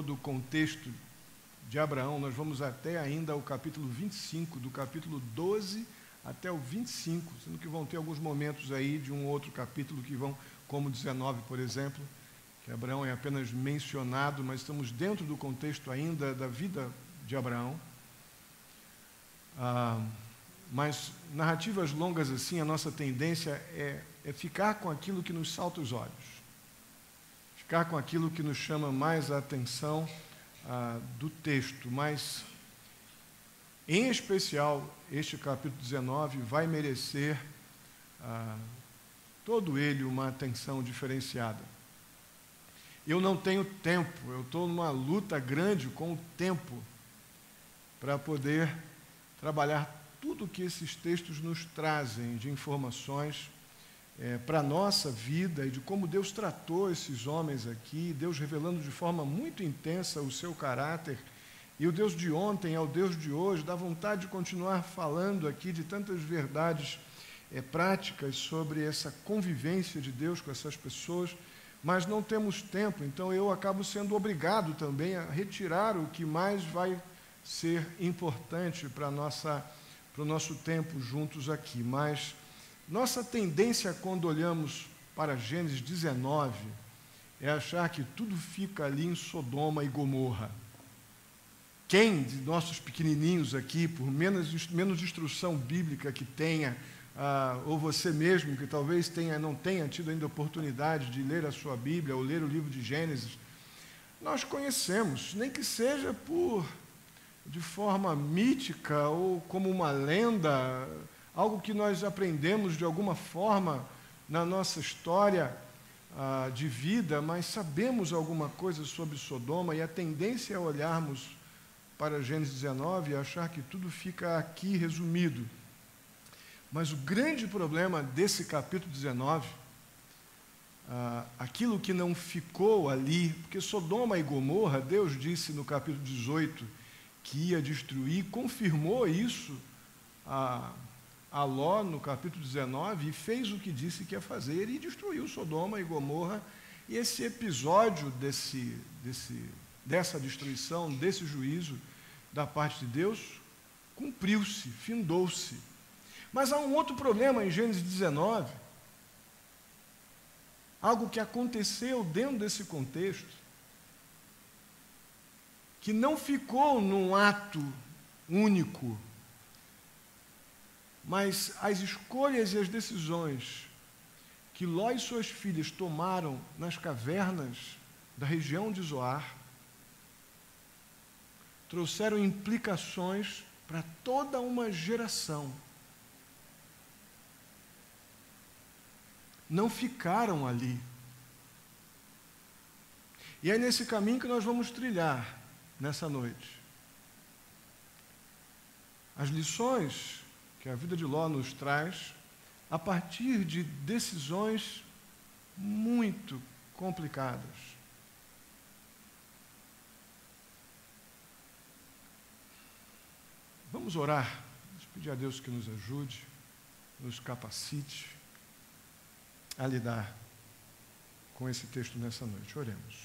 todo o contexto de Abraão, nós vamos até ainda o capítulo 25, do capítulo 12 até o 25, sendo que vão ter alguns momentos aí de um outro capítulo que vão, como 19, por exemplo, que Abraão é apenas mencionado, mas estamos dentro do contexto ainda da vida de Abraão. Mas narrativas longas assim, a nossa tendência é ficar com aquilo que nos salta os olhos, ficar com aquilo que nos chama mais a atenção do texto, mas em especial este capítulo 19 vai merecer todo ele uma atenção diferenciada. Eu não tenho tempo, eu estou numa luta grande com o tempo para poder trabalhar tudo que esses textos nos trazem de informações para a nossa vida e de como Deus tratou esses homens aqui, Deus revelando de forma muito intensa o seu caráter. E o Deus de ontem ao Deus de hoje, dá vontade de continuar falando aqui de tantas verdades práticas sobre essa convivência de Deus com essas pessoas, mas não temos tempo, então eu acabo sendo obrigado também a retirar o que mais vai ser importante para o nosso tempo juntos aqui. Mas nossa tendência quando olhamos para Gênesis 19 é achar que tudo fica ali em Sodoma e Gomorra. Quem de nossos pequenininhos aqui, por menos instrução bíblica que tenha, ou você mesmo que talvez não tenha tido ainda a oportunidade de ler a sua Bíblia ou ler o livro de Gênesis, nós conhecemos, nem que seja de forma mítica ou como uma lenda, algo que nós aprendemos de alguma forma na nossa história de vida, mas sabemos alguma coisa sobre Sodoma e a tendência é olharmos para Gênesis 19 e achar que tudo fica aqui resumido. Mas o grande problema desse capítulo 19, aquilo que não ficou ali, porque Sodoma e Gomorra, Deus disse no capítulo 18 que ia destruir, confirmou isso a Ló no capítulo 19 e fez o que disse que ia fazer e destruiu Sodoma e Gomorra. E esse episódio dessa destruição, desse juízo da parte de Deus, cumpriu-se, findou-se. Mas há um outro problema em Gênesis 19, algo que aconteceu dentro desse contexto, que não ficou num ato único, mas as escolhas e as decisões que Ló e suas filhas tomaram nas cavernas da região de Zoar trouxeram implicações para toda uma geração. Não ficaram ali. E é nesse caminho que nós vamos trilhar nessa noite. As lições que a vida de Ló nos traz a partir de decisões muito complicadas. Vamos orar, vamos pedir a Deus que nos ajude, nos capacite a lidar com esse texto nessa noite. Oremos.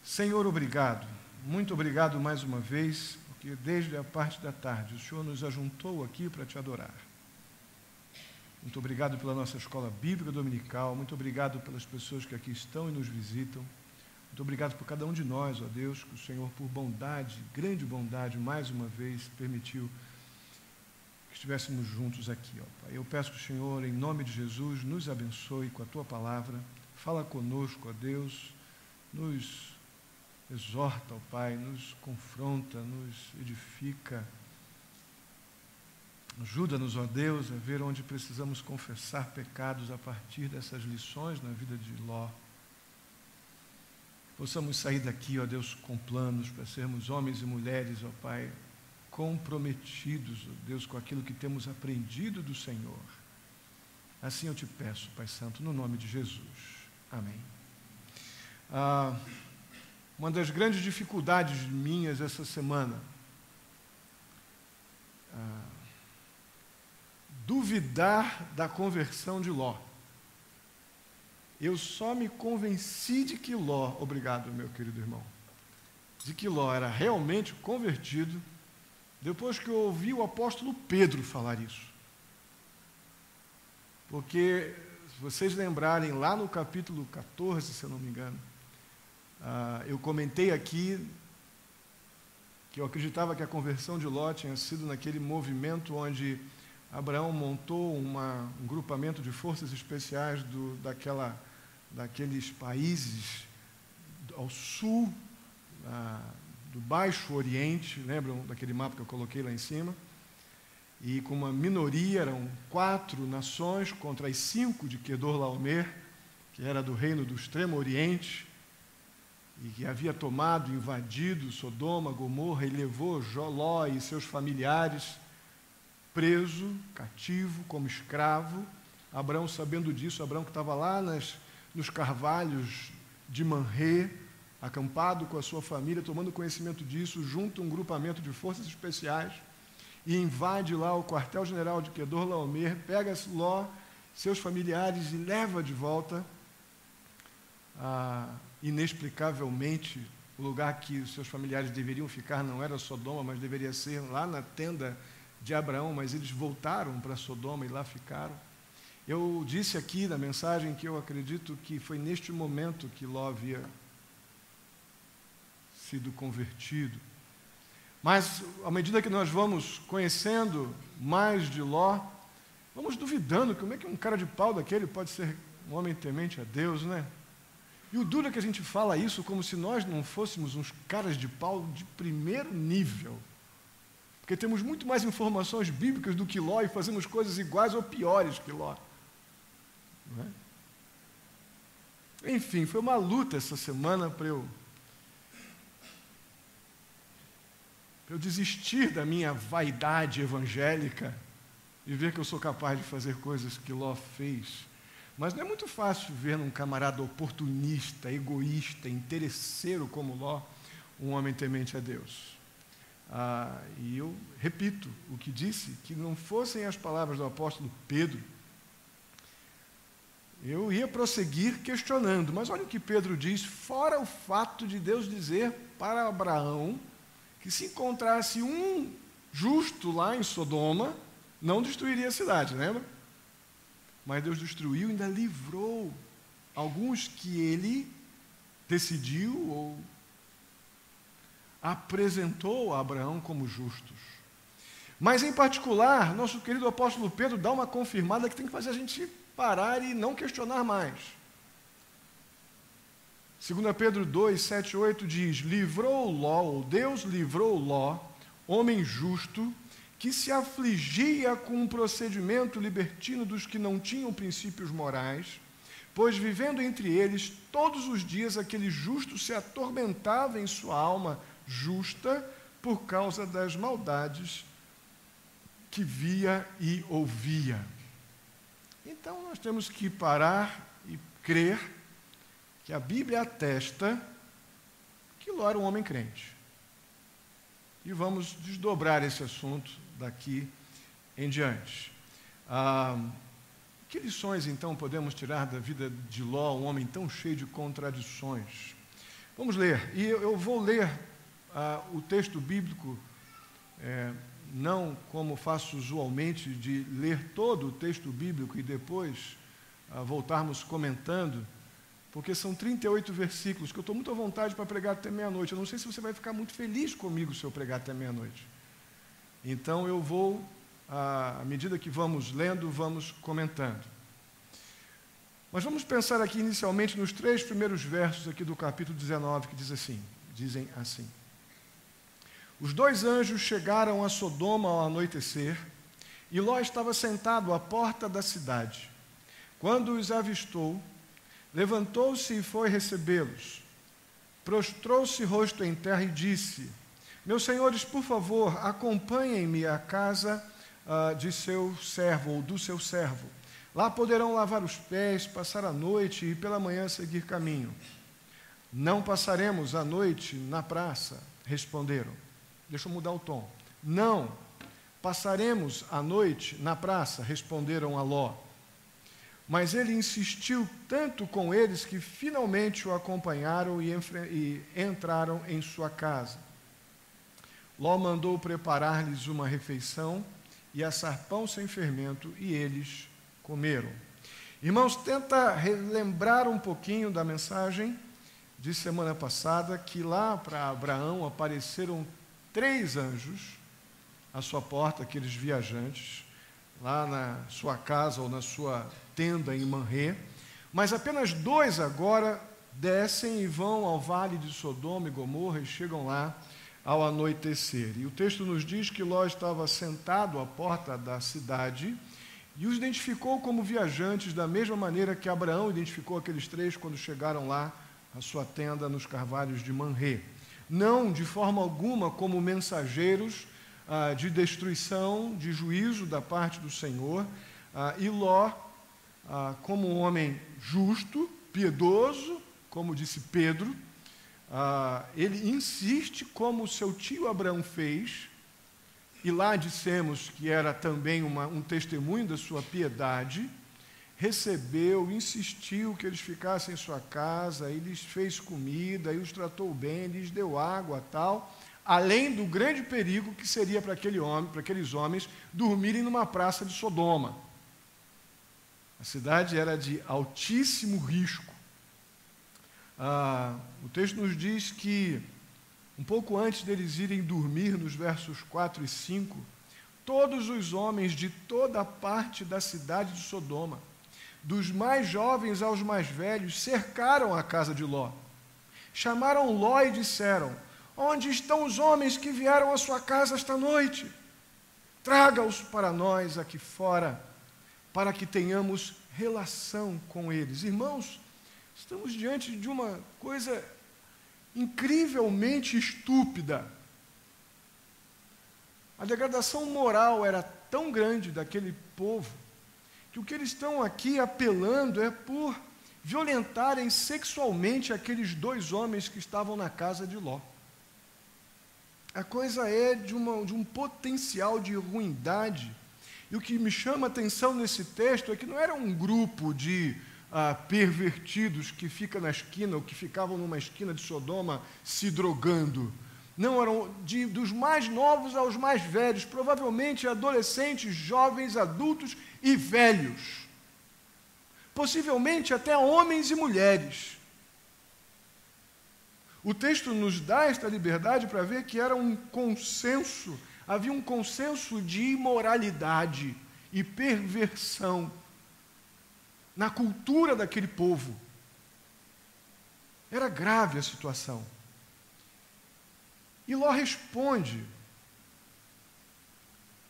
Senhor, obrigado, muito obrigado mais uma vez, porque desde a parte da tarde o Senhor nos ajuntou aqui para te adorar. Muito obrigado pela nossa escola bíblica dominical, muito obrigado pelas pessoas que aqui estão e nos visitam. Muito obrigado por cada um de nós, ó Deus, que o Senhor, por bondade, grande bondade, mais uma vez, permitiu que estivéssemos juntos aqui, ó Pai. Eu peço que o Senhor, em nome de Jesus, nos abençoe com a Tua palavra. Fala conosco, ó Deus, nos exorta, ó Pai, nos confronta, nos edifica. Ajuda-nos, ó Deus, a ver onde precisamos confessar pecados a partir dessas lições na vida de Ló. Possamos sair daqui, ó Deus, com planos para sermos homens e mulheres, ó Pai, comprometidos, ó Deus, com aquilo que temos aprendido do Senhor. Assim eu te peço, Pai Santo, no nome de Jesus. Amém. Uma das grandes dificuldades minhas essa semana, duvidar da conversão de Ló. Eu só me convenci de que Ló, obrigado, meu querido irmão, de que Ló era realmente convertido depois que eu ouvi o apóstolo Pedro falar isso. Porque, se vocês lembrarem, lá no capítulo 14, se eu não me engano, eu comentei aqui que eu acreditava que a conversão de Ló tinha sido naquele movimento onde Abraão montou um grupamento de forças especiais daqueles países ao sul do Baixo Oriente, lembram daquele mapa que eu coloquei lá em cima? E com uma minoria, eram 4 nações contra as 5 de Quedorlaomer, que era do reino do Extremo Oriente, e que havia tomado, invadido Sodoma, Gomorra, e levou Ló e seus familiares preso, cativo, como escravo. Abraão, sabendo disso, Abraão que estava lá nos carvalhos de Manrê, acampado com a sua família, tomando conhecimento disso, junta um grupamento de forças especiais e invade lá o quartel-general de Quedorlaomer, pega Ló, seus familiares e leva de volta inexplicavelmente, o lugar que os seus familiares deveriam ficar não era Sodoma, mas deveria ser lá na tenda de Abraão, mas eles voltaram para Sodoma e lá ficaram. Eu disse aqui na mensagem que eu acredito que foi neste momento que Ló havia sido convertido. Mas, à medida que nós vamos conhecendo mais de Ló, vamos duvidando como é que um cara de pau daquele pode ser um homem temente a Deus, né? E o duro é que a gente fala isso como se nós não fôssemos uns caras de pau de primeiro nível. Porque temos muito mais informações bíblicas do que Ló e fazemos coisas iguais ou piores que Ló. Não é? Enfim, foi uma luta essa semana para eu desistir da minha vaidade evangélica e ver que eu sou capaz de fazer coisas que Ló fez. Mas não é muito fácil ver num camarada oportunista, egoísta, interesseiro como Ló, um homem temente a Deus. E eu repito o que disse, que não fossem as palavras do apóstolo Pedro, eu ia prosseguir questionando. Mas olha o que Pedro diz, fora o fato de Deus dizer para Abraão que se encontrasse um justo lá em Sodoma, não destruiria a cidade, lembra? Mas Deus destruiu e ainda livrou alguns que ele decidiu ou apresentou a Abraão como justos. Mas, em particular, nosso querido apóstolo Pedro dá uma confirmada que tem que fazer a gente parar e não questionar mais. 2 Pedro 2, 7, 8 diz: livrou Ló, ou Deus livrou Ló, homem justo, que se afligia com um procedimento libertino dos que não tinham princípios morais, pois vivendo entre eles todos os dias aquele justo se atormentava em sua alma justa por causa das maldades que via e ouvia. Então nós temos que parar e crer que a Bíblia atesta que Ló era um homem crente. E vamos desdobrar esse assunto daqui em diante. Que lições, então, podemos tirar da vida de Ló, um homem tão cheio de contradições? Vamos ler, e eu vou ler o texto bíblico, não como faço usualmente, de ler todo o texto bíblico e depois voltarmos comentando, porque são 38 versículos, que eu estou muito à vontade para pregar até meia-noite. Eu não sei se você vai ficar muito feliz comigo se eu pregar até meia-noite. Então eu vou, à medida que vamos lendo, vamos comentando. Mas vamos pensar aqui inicialmente nos 3 primeiros versos aqui do capítulo 19, que dizem assim. Os 2 anjos chegaram a Sodoma ao anoitecer, e Ló estava sentado à porta da cidade. Quando os avistou, levantou-se e foi recebê-los. Prostrou-se rosto em terra e disse: meus senhores, por favor, acompanhem-me à casa de seu servo, ou do seu servo. Lá poderão lavar os pés, passar a noite e pela manhã seguir caminho. Não passaremos a noite na praça, responderam. Deixa eu mudar o tom. Não passaremos a noite na praça, responderam a Ló. Mas ele insistiu tanto com eles que finalmente o acompanharam e entraram em sua casa. Ló mandou preparar-lhes uma refeição e assar pão sem fermento, e eles comeram. Irmãos, tenta relembrar um pouquinho da mensagem de semana passada, que lá para Abraão apareceram 3 anjos à sua porta, aqueles viajantes, lá na sua casa ou na sua tenda em Manré, mas apenas 2 agora descem e vão ao vale de Sodoma e Gomorra e chegam lá ao anoitecer. E o texto nos diz que Ló estava sentado à porta da cidade e os identificou como viajantes da mesma maneira que Abraão identificou aqueles 3 quando chegaram lá à sua tenda nos carvalhos de Manré. Não de forma alguma como mensageiros de destruição, de juízo da parte do Senhor, e Ló, como um homem justo, piedoso, como disse Pedro, ele insiste, como seu tio Abraão fez, e lá dissemos que era também um testemunho da sua piedade, recebeu, insistiu que eles ficassem em sua casa, e lhes fez comida, e os tratou bem, lhes deu água, tal, além do grande perigo que seria para aqueles homens dormirem numa praça de Sodoma. A cidade era de altíssimo risco. O texto nos diz que, um pouco antes deles irem dormir, nos versos 4 e 5, todos os homens de toda a parte da cidade de Sodoma, dos mais jovens aos mais velhos, cercaram a casa de Ló. Chamaram Ló e disseram: onde estão os homens que vieram à sua casa esta noite? Traga-os para nós aqui fora, para que tenhamos relação com eles. Irmãos, estamos diante de uma coisa incrivelmente estúpida. A degradação moral era tão grande daquele povo, que o que eles estão aqui apelando é por violentarem sexualmente aqueles 2 homens que estavam na casa de Ló. A coisa é de um potencial de ruindade. E o que me chama a atenção nesse texto é que não era um grupo de pervertidos que fica na esquina, ou que ficavam numa esquina de Sodoma se drogando. Não, eram dos mais novos aos mais velhos, provavelmente adolescentes, jovens, adultos e velhos. Possivelmente até homens e mulheres. O texto nos dá esta liberdade para ver que era um consenso, havia um consenso de imoralidade e perversão na cultura daquele povo. Era grave a situação. E Ló responde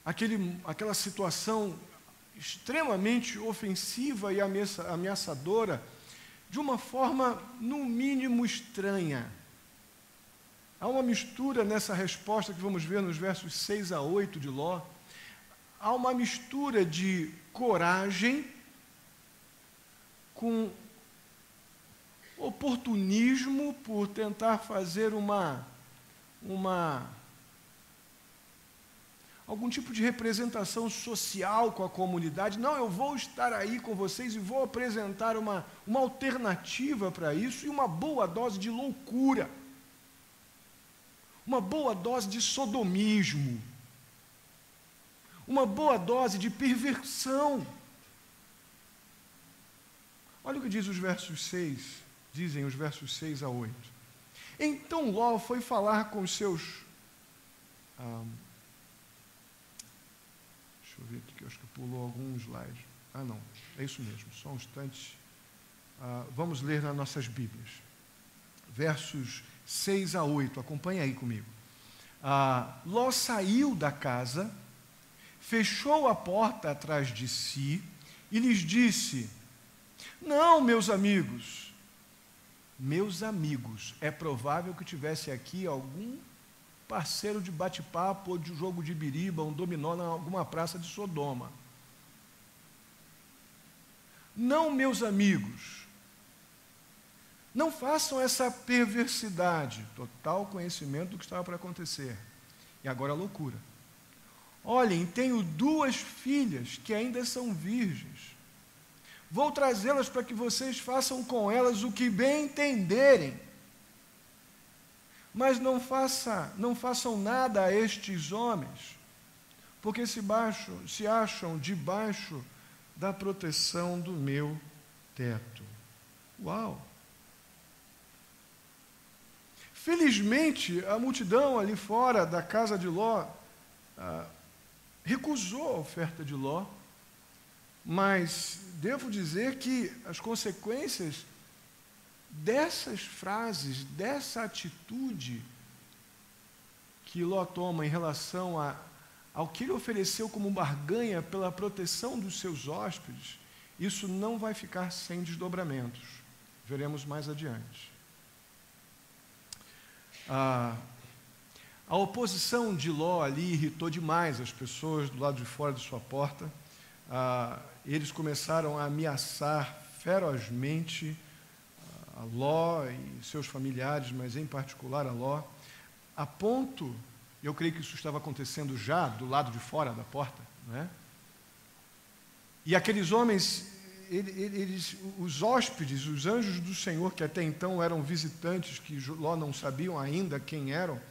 aquela situação extremamente ofensiva e ameaçadora de uma forma, no mínimo, estranha. Há uma mistura nessa resposta que vamos ver nos versos 6 a 8 de Ló. Há uma mistura de coragem com oportunismo por tentar fazer algum tipo de representação social com a comunidade. Não, eu vou estar aí com vocês e vou apresentar uma alternativa para isso, e uma boa dose de loucura, uma boa dose de sodomismo, uma boa dose de perversão. Olha o que dizem os versos 6 a 8. Então Ló foi falar com os seus... deixa eu ver aqui, que eu acho que pulou algum slide. Não, é isso mesmo, só um instante. Vamos ler nas nossas Bíblias. Versos 6 a 8, acompanhe aí comigo. Ló saiu da casa, fechou a porta atrás de si e lhes disse: não, meus amigos, é provável que tivesse aqui algum parceiro de bate-papo ou de jogo de biriba, um dominó em alguma praça de Sodoma. Não, meus amigos, não façam essa perversidade. Total conhecimento do que estava para acontecer. E agora a loucura. Olhem, tenho 2 filhas que ainda são virgens. vou trazê-las para que vocês façam com elas o que bem entenderem. Mas não façam nada a estes homens, porque se acham debaixo da proteção do meu teto. Uau! Felizmente, a multidão ali fora da casa de Ló recusou a oferta de Ló, mas devo dizer que as consequências dessas frases, dessa atitude que Ló toma em relação ao que ele ofereceu como barganha pela proteção dos seus hóspedes, isso não vai ficar sem desdobramentos. Veremos mais adiante. A oposição de Ló ali irritou demais as pessoas do lado de fora de sua porta. Eles começaram a ameaçar ferozmente a Ló e seus familiares, mas em particular a Ló, a ponto, eu creio que isso estava acontecendo já do lado de fora da porta, né? E aqueles homens, os hóspedes, os anjos do Senhor, que até então eram visitantes, que Ló não sabiam ainda quem eram,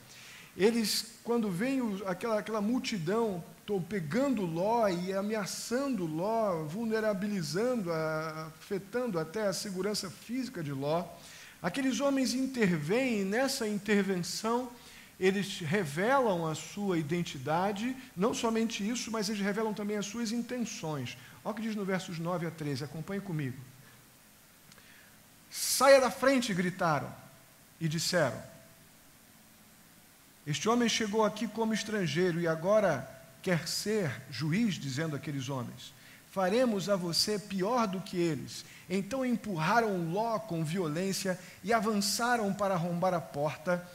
eles, quando vem aquela multidão pegando Ló e ameaçando Ló, vulnerabilizando, afetando até a segurança física de Ló, aqueles homens intervêm, e nessa intervenção eles revelam a sua identidade, não somente isso, mas eles revelam também as suas intenções. Olha o que diz no versos 9 a 13, acompanhe comigo. Saia da frente, gritaram, e disseram: este homem chegou aqui como estrangeiro e agora quer ser juiz, dizendo aqueles homens: faremos a você pior do que eles. Então empurraram Ló com violência e avançaram para arrombar a porta.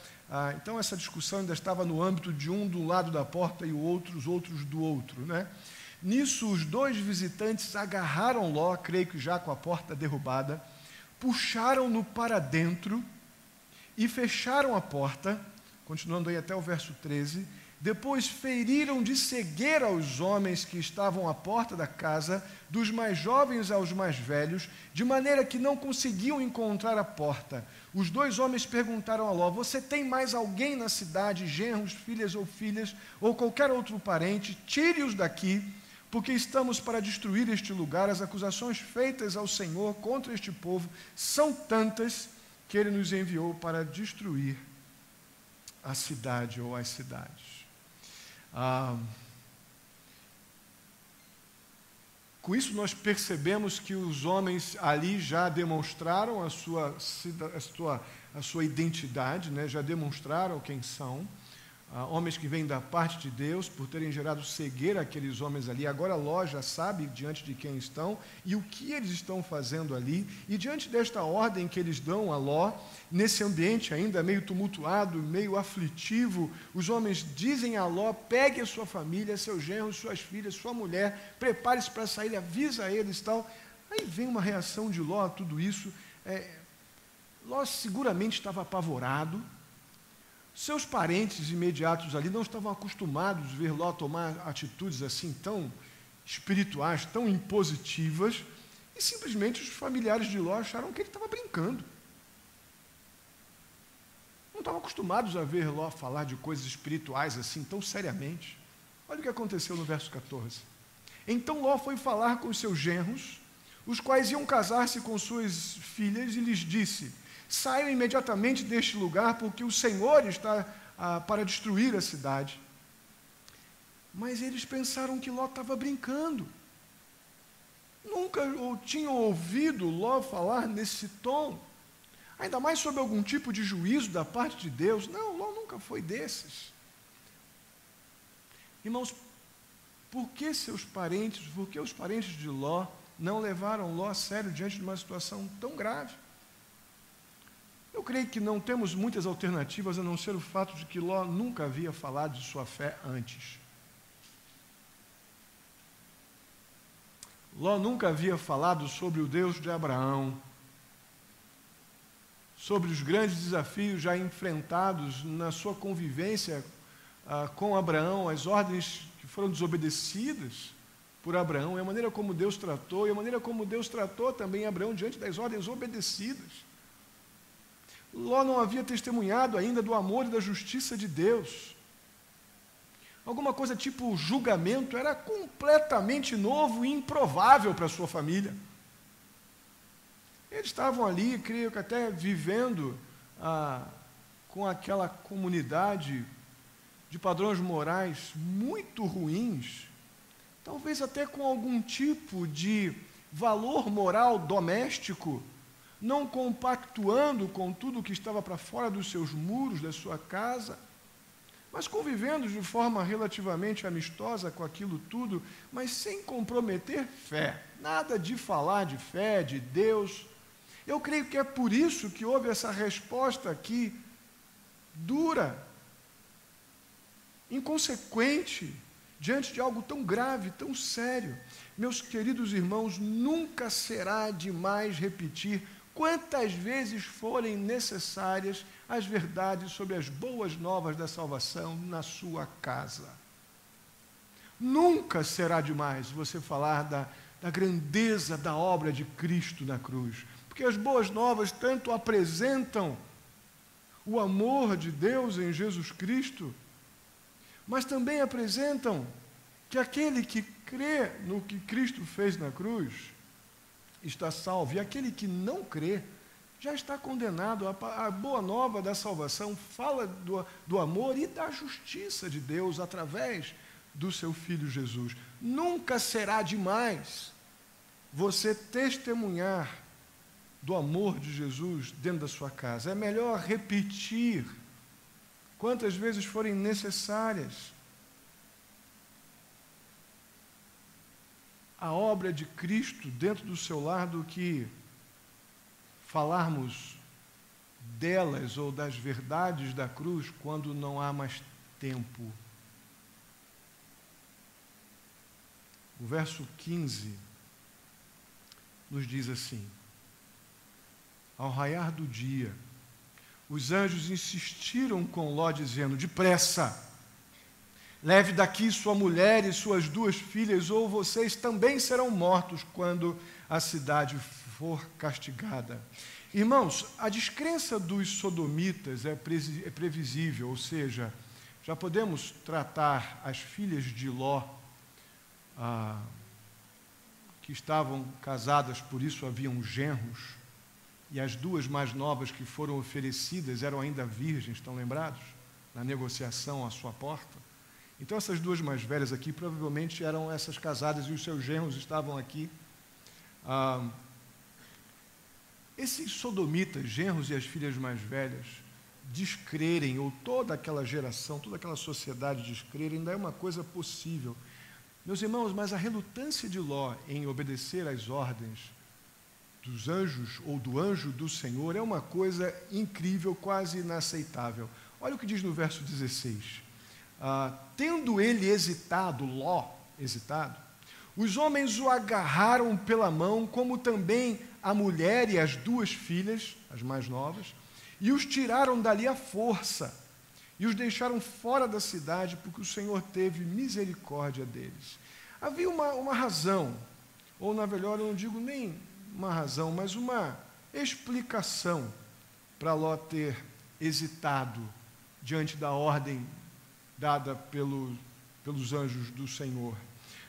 Então essa discussão ainda estava no âmbito de um do lado da porta e os outros do outro, né? Nisso os dois visitantes agarraram Ló, creio que já com a porta derrubada, puxaram-no para dentro e fecharam a porta, continuando aí até o verso 13. Depois feriram de cegueira os homens que estavam à porta da casa, dos mais jovens aos mais velhos, de maneira que não conseguiam encontrar a porta. Os dois homens perguntaram a Ló: você tem mais alguém na cidade, genros, filhas, ou qualquer outro parente? Tire-os daqui, porque estamos para destruir este lugar. As acusações feitas ao Senhor contra este povo são tantas que ele nos enviou para destruir a cidade ou as cidades. Com isso nós percebemos que os homens ali já demonstraram a sua identidade, né? Já demonstraram quem são, homens que vêm da parte de Deus, por terem gerado cegueira àqueles homens ali. Agora Ló já sabe diante de quem estão e o que eles estão fazendo ali, e diante desta ordem que eles dão a Ló, nesse ambiente ainda meio tumultuado, meio aflitivo, os homens dizem a Ló: pegue a sua família, seus genros, suas filhas, sua mulher, prepare-se para sair, avisa eles e tal. Aí vem uma reação de Ló a tudo isso. Ló seguramente estava apavorado. Seus parentes imediatos ali não estavam acostumados a ver Ló tomar atitudes assim tão espirituais, tão impositivas, e simplesmente os familiares de Ló acharam que ele estava brincando. Não estavam acostumados a ver Ló falar de coisas espirituais assim tão seriamente. Olha o que aconteceu no verso 14. Então Ló foi falar com os seus genros, os quais iam casar-se com suas filhas, e lhes disse: saiam imediatamente deste lugar, porque o Senhor está para destruir a cidade. Mas eles pensaram que Ló estava brincando. Nunca tinham ouvido Ló falar nesse tom, ainda mais sob algum tipo de juízo da parte de Deus. Não, Ló nunca foi desses. Irmãos, por que os parentes de Ló não levaram Ló a sério diante de uma situação tão grave? Eu creio que não temos muitas alternativas a não ser o fato de que Ló nunca havia falado de sua fé antes. Ló nunca havia falado sobre o Deus de Abraão, sobre os grandes desafios já enfrentados na sua convivência com Abraão, as ordens que foram desobedecidas por Abraão, é a maneira como Deus tratou, e a maneira como Deus tratou também Abraão diante das ordens obedecidas. Ló não havia testemunhado ainda do amor e da justiça de Deus. Alguma coisa tipo julgamento era completamente novo e improvável para a sua família. Eles estavam ali, creio que até vivendo com aquela comunidade de padrões morais muito ruins, talvez até com algum tipo de valor moral doméstico, não compactuando com tudo que estava para fora dos seus muros, da sua casa, mas convivendo de forma relativamente amistosa com aquilo tudo, mas sem comprometer fé. Nada de falar de fé, de Deus. Eu creio que é por isso que houve essa resposta aqui, dura, inconsequente, diante de algo tão grave, tão sério. Meus queridos irmãos, nunca será demais repetir quantas vezes forem necessárias as verdades sobre as boas novas da salvação na sua casa. Nunca será demais você falar da grandeza da obra de Cristo na cruz, porque as boas novas tanto apresentam o amor de Deus em Jesus Cristo, mas também apresentam que aquele que crê no que Cristo fez na cruz está salvo, e aquele que não crê já está condenado. A boa nova da salvação fala do amor e da justiça de Deus através do seu Filho Jesus. Nunca será demais você testemunhar do amor de Jesus dentro da sua casa. É melhor repetir quantas vezes forem necessárias a obra de Cristo dentro do seu lar do que falarmos delas ou das verdades da cruz quando não há mais tempo. O verso 15 nos diz assim: ao raiar do dia, os anjos insistiram com Ló, dizendo: depressa, leve daqui sua mulher e suas 2 filhas, ou vocês também serão mortos quando a cidade for castigada. Irmãos, a descrença dos sodomitas é previsível, ou seja, já podemos tratar as filhas de Ló, que estavam casadas, por isso haviam genros, e as 2 mais novas que foram oferecidas eram ainda virgens, estão lembrados? Na negociação à sua porta. Então essas 2 mais velhas aqui provavelmente eram essas casadas e os seus genros estavam aqui. Esses sodomitas, genros e as filhas mais velhas, descrerem, ou toda aquela geração, toda aquela sociedade descrerem, ainda é uma coisa possível. Meus irmãos, mas a relutância de Ló em obedecer às ordens dos anjos ou do anjo do Senhor é uma coisa incrível, quase inaceitável. Olha o que diz no verso 16. Tendo ele hesitado, Ló hesitado, os homens o agarraram pela mão, como também a mulher e as 2 filhas, as mais novas, e os tiraram dali à força, e os deixaram fora da cidade, porque o Senhor teve misericórdia deles. Havia uma razão, ou na verdade eu não digo nem uma razão, mas uma explicação para Ló ter hesitado diante da ordem dada pelos anjos do Senhor.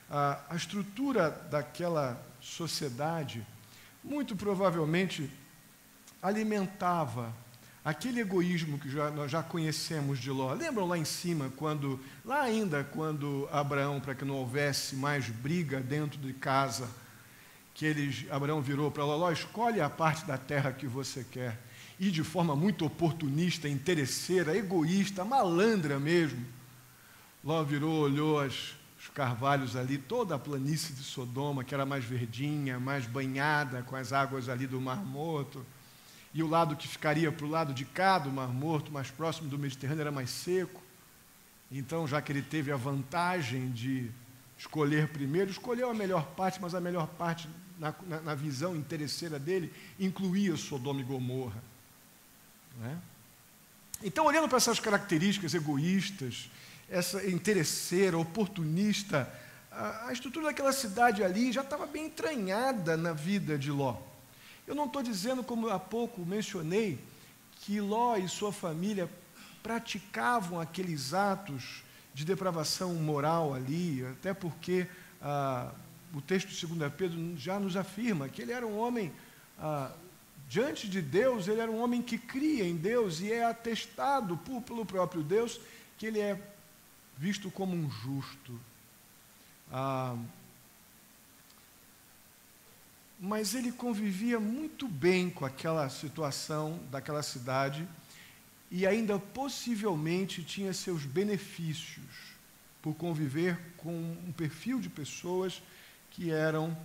A estrutura daquela sociedade, muito provavelmente, alimentava aquele egoísmo que nós já conhecemos de Ló. Lembram lá em cima, quando Abraão, para que não houvesse mais briga dentro de casa, Abraão virou para Ló: escolhe a parte da terra que você quer. E de forma muito oportunista, interesseira, egoísta, malandra mesmo, Ló virou, olhou os carvalhos ali, toda a planície de Sodoma, que era mais verdinha, mais banhada com as águas ali do Mar Morto, e o lado que ficaria para o lado de cá do Mar Morto, mais próximo do Mediterrâneo, era mais seco. Então, já que ele teve a vantagem de escolher primeiro, escolheu a melhor parte, mas a melhor parte, na visão interesseira dele, incluía Sodoma e Gomorra. Não é? Então, olhando para essas características egoístas, essa interesseira, oportunista a estrutura daquela cidade ali já estava bem entranhada na vida de Ló. Eu não estou dizendo, como há pouco mencionei, que Ló e sua família praticavam aqueles atos de depravação moral ali, até porque o texto de 2 Pedro já nos afirma que ele era um homem, diante de Deus, ele era um homem que cria em Deus e é atestado pelo próprio Deus que ele é visto como um justo. Mas ele convivia muito bem com aquela situação daquela cidade e ainda possivelmente tinha seus benefícios por conviver com um perfil de pessoas que eram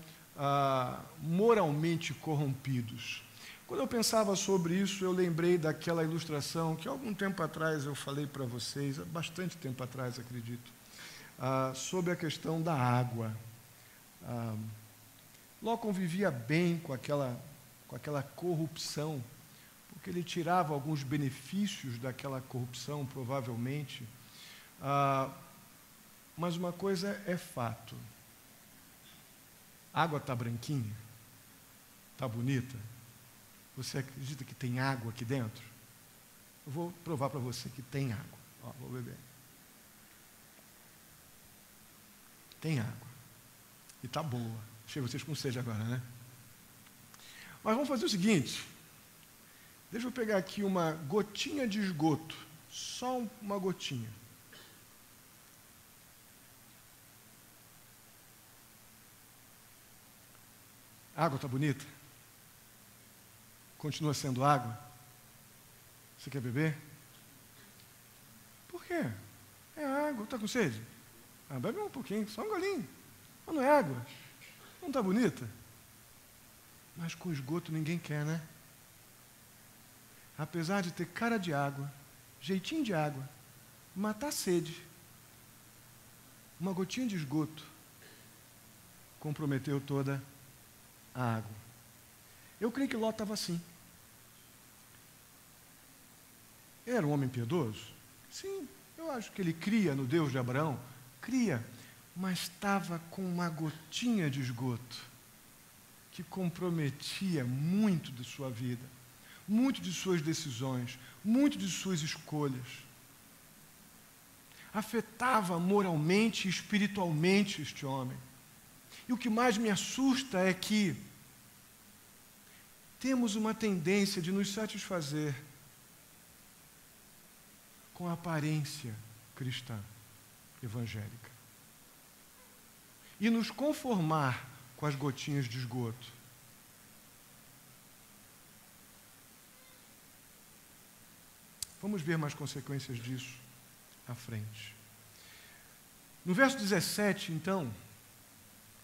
moralmente corrompidos. Quando eu pensava sobre isso, eu lembrei daquela ilustração que algum tempo atrás eu falei para vocês, há bastante tempo atrás, acredito, sobre a questão da água. Ló convivia bem com aquela corrupção, porque ele tirava alguns benefícios daquela corrupção, provavelmente. Mas uma coisa é fato. A água está branquinha? Está bonita? Você acredita que tem água aqui dentro? Eu vou provar para você que tem água. Vou beber. Tem água. E está boa. Achei vocês com sede agora, né? Mas vamos fazer o seguinte. Deixa eu pegar aqui uma gotinha de esgoto. Só uma gotinha. A água está bonita? Continua sendo água? Você quer beber? Por quê? É água. Está com sede? Bebe um pouquinho, só um golinho. Mas não é água. Não está bonita? Mas com esgoto ninguém quer, né? Apesar de ter cara de água, jeitinho de água, matar a sede, uma gotinha de esgoto comprometeu toda a água. Eu creio que Ló estava assim. Era um homem piedoso? Sim, eu acho que ele cria no Deus de Abraão. Cria, mas estava com uma gotinha de esgoto que comprometia muito de sua vida, muito de suas decisões, muito de suas escolhas. Afetava moralmente e espiritualmente este homem. E o que mais me assusta é que temos uma tendência de nos satisfazer com a aparência cristã, evangélica. E nos conformar com as gotinhas de esgoto. Vamos ver mais consequências disso à frente. No verso 17, então,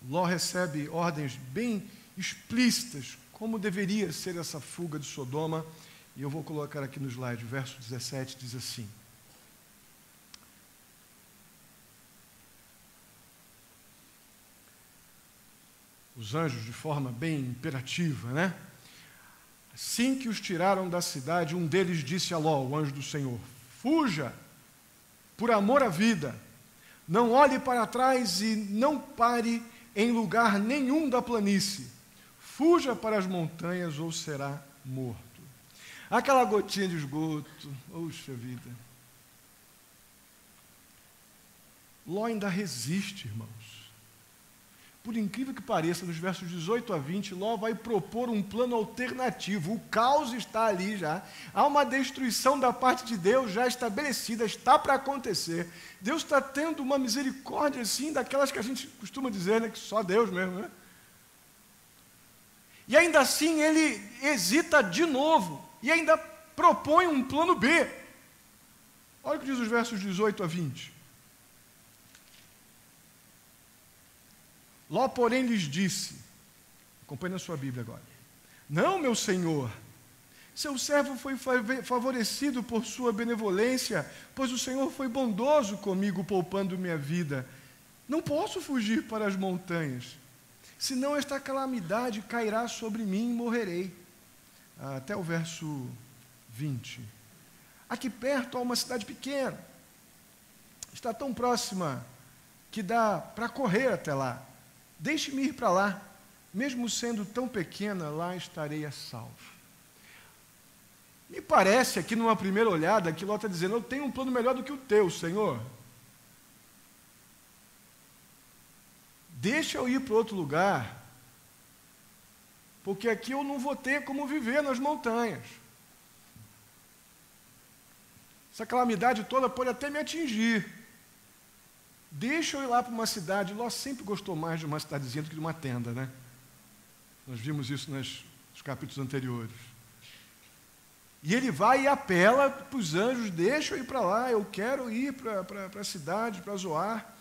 Ló recebe ordens bem explícitas como deveria ser essa fuga de Sodoma, e eu vou colocar aqui no slide, o verso 17 diz assim: os anjos, de forma bem imperativa, né? Assim que os tiraram da cidade, um deles disse a Ló, o anjo do Senhor: fuja, por amor à vida, não olhe para trás e não pare em lugar nenhum da planície. Fuja para as montanhas ou será morto. Aquela gotinha de esgoto, poxa vida. Ló ainda resiste, irmãos. Por incrível que pareça, nos versos 18 a 20, Ló vai propor um plano alternativo. O caos está ali já. Há uma destruição da parte de Deus já estabelecida, está para acontecer. Deus está tendo uma misericórdia, assim, daquelas que a gente costuma dizer, né, que só Deus mesmo, né? E ainda assim ele hesita de novo e ainda propõe um plano B. Olha o que diz os versos 18 a 20. Ló, porém, lhes disse, acompanhe na sua Bíblia agora: não, meu senhor, seu servo foi favorecido por sua benevolência, pois o Senhor foi bondoso comigo, poupando minha vida. Não posso fugir para as montanhas, senão esta calamidade cairá sobre mim e morrerei. Até o verso 20. Aqui perto há uma cidade pequena, está tão próxima que dá para correr até lá. Deixe-me ir para lá. Mesmo sendo tão pequena, lá estarei a salvo. Me parece aqui, numa primeira olhada, que Ló está dizendo, eu tenho um plano melhor do que o teu, Senhor. Deixa eu ir para outro lugar, porque aqui eu não vou ter como viver nas montanhas. Essa calamidade toda pode até me atingir. Deixa eu ir lá para uma cidade. Ló sempre gostou mais de uma cidadezinha do que de uma tenda, né? Nós vimos isso nos capítulos anteriores. E ele vai e apela para os anjos, deixa eu ir para lá, eu quero ir para a cidade, para Zoar.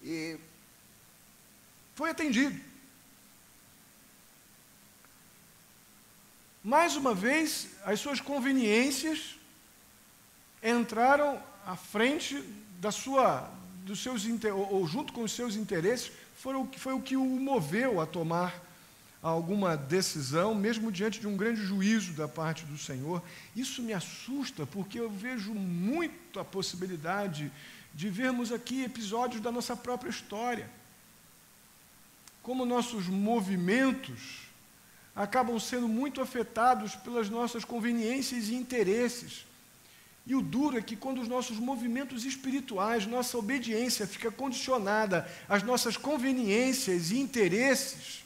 E foi atendido. Mais uma vez, as suas conveniências entraram à frente dos seus, ou junto com os seus interesses, foi o que o moveu a tomar alguma decisão, mesmo diante de um grande juízo da parte do Senhor. Isso me assusta, porque eu vejo muito a possibilidade de vermos aqui episódios da nossa própria história. Como nossos movimentos acabam sendo muito afetados pelas nossas conveniências e interesses. E o duro é que quando os nossos movimentos espirituais, nossa obediência fica condicionada às nossas conveniências e interesses,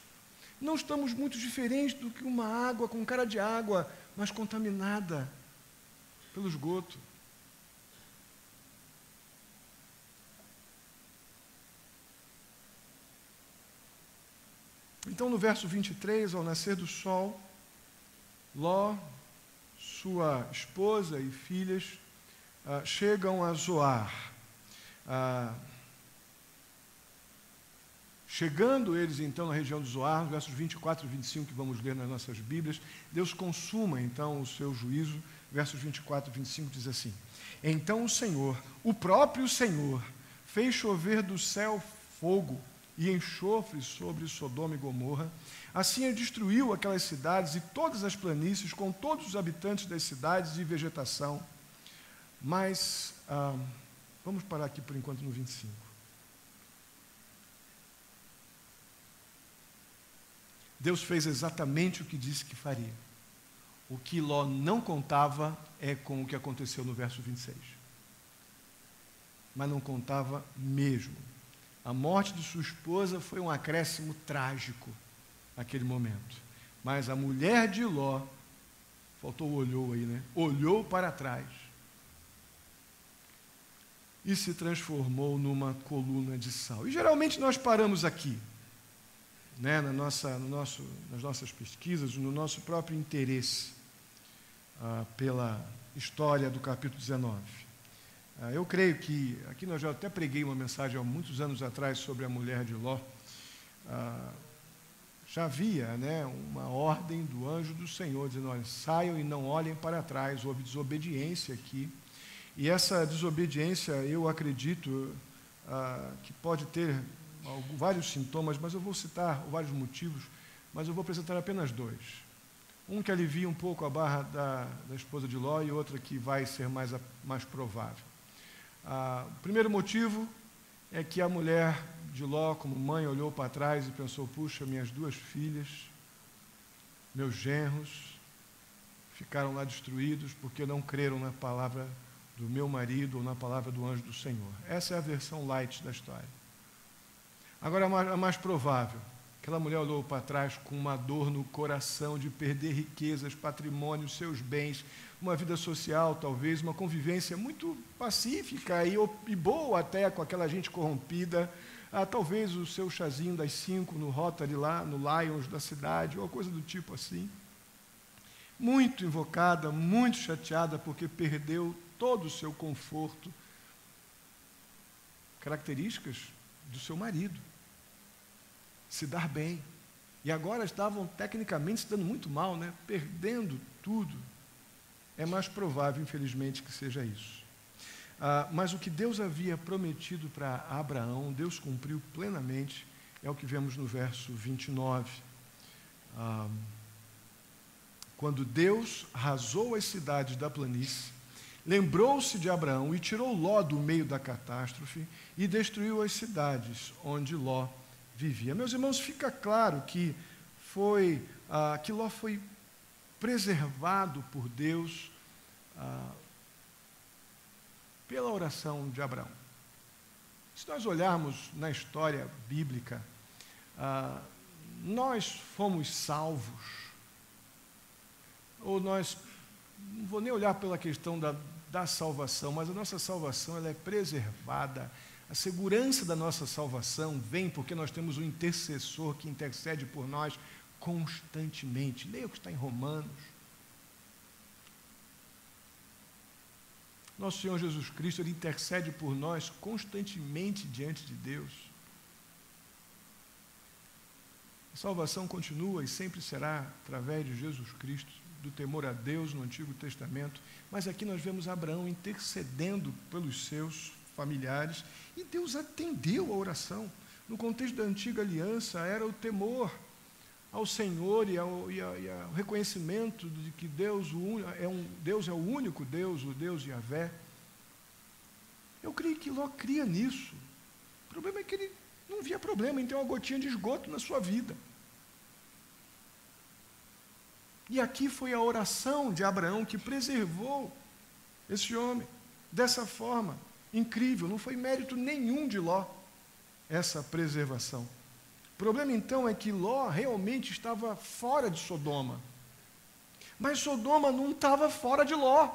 não estamos muito diferentes do que uma água com cara de água, mas contaminada pelo esgoto. Então, no verso 23, ao nascer do sol, Ló, sua esposa e filhas chegam a Zoar. Chegando eles, então, na região de Zoar, nos versos 24 e 25, que vamos ler nas nossas Bíblias, Deus consuma, então, o seu juízo. Versos 24 e 25 diz assim: Então o Senhor, o próprio Senhor, fez chover do céu fogo e enxofre sobre Sodoma e Gomorra. Assim ele destruiu aquelas cidades e todas as planícies, com todos os habitantes das cidades e vegetação. Mas, vamos parar aqui por enquanto no 25. Deus fez exatamente o que disse que faria. O que Ló não contava é com o que aconteceu no verso 26. Mas não contava mesmo. A morte de sua esposa foi um acréscimo trágico naquele momento. Mas a mulher de Ló, faltou o olhou aí, né? Olhou para trás e se transformou numa coluna de sal. E geralmente nós paramos aqui, né? nas nossas pesquisas, no nosso próprio interesse pela história do capítulo 19. Eu creio que, aqui nós já até preguei uma mensagem há muitos anos atrás sobre a mulher de Ló. Já havia, né, uma ordem do anjo do Senhor, dizendo, olha, saiam e não olhem para trás. Houve desobediência aqui. E essa desobediência, eu acredito que pode ter vários sintomas, mas eu vou citar vários motivos, mas eu vou apresentar apenas dois. Um que alivia um pouco a barra da esposa de Ló e outra que vai ser mais provável. O primeiro motivo é que a mulher de Ló, como mãe, olhou para trás e pensou, puxa, minhas duas filhas, meus genros, ficaram lá destruídos porque não creram na palavra do meu marido ou na palavra do anjo do Senhor. Essa é a versão light da história. Agora, a mais provável, aquela mulher olhou para trás com uma dor no coração de perder riquezas, patrimônio, seus bens, uma vida social, talvez, uma convivência muito pacífica e boa até com aquela gente corrompida, talvez o seu chazinho das 5 no Rotary lá, no Lions da cidade, ou coisa do tipo assim. Muito invocada, muito chateada, porque perdeu todo o seu conforto, características do seu marido, se dar bem. E agora estavam tecnicamente se dando muito mal, né? Perdendo tudo. É mais provável, infelizmente, que seja isso. Mas o que Deus havia prometido para Abraão, Deus cumpriu plenamente, é o que vemos no verso 29. Quando Deus rasou as cidades da planície, lembrou-se de Abraão e tirou Ló do meio da catástrofe e destruiu as cidades onde Ló vivia. Meus irmãos, fica claro que Ló foi preservado por Deus pela oração de Abraão. Se nós olharmos na história bíblica, nós fomos salvos, ou nós, não vou nem olhar pela questão da salvação, mas a nossa salvação ela é preservada. A segurança da nossa salvação vem porque nós temos um intercessor que intercede por nós constantemente. Leia o que está em Romanos. Nosso Senhor Jesus Cristo, Ele intercede por nós constantemente diante de Deus. A salvação continua e sempre será através de Jesus Cristo, do temor a Deus no Antigo Testamento, mas aqui nós vemos Abraão intercedendo pelos seus familiares e Deus atendeu a oração. No contexto da antiga aliança era o temor ao Senhor e ao reconhecimento de que Deus é o único Deus, o Deus Yahvé. Eu creio que Ló cria nisso. O problema é que ele não via problema em ter uma gotinha de esgoto na sua vida. E aqui foi a oração de Abraão que preservou esse homem dessa forma incrível. Não foi mérito nenhum de Ló essa preservação. O problema então é que Ló realmente estava fora de Sodoma. Mas Sodoma não estava fora de Ló.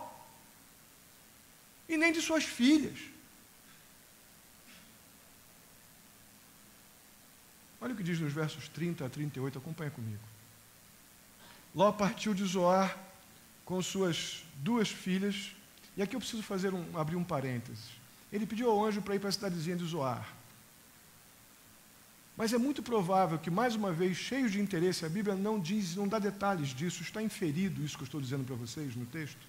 E nem de suas filhas. Olha o que diz nos versos 30 a 38, acompanha comigo. Ló partiu de Zoar com suas 2 filhas, e aqui eu preciso abrir um parênteses. Ele pediu ao anjo para ir para a cidadezinha de Zoar. Mas é muito provável que, mais uma vez, cheio de interesse, a Bíblia não dá detalhes disso, está inferido isso que eu estou dizendo para vocês no texto.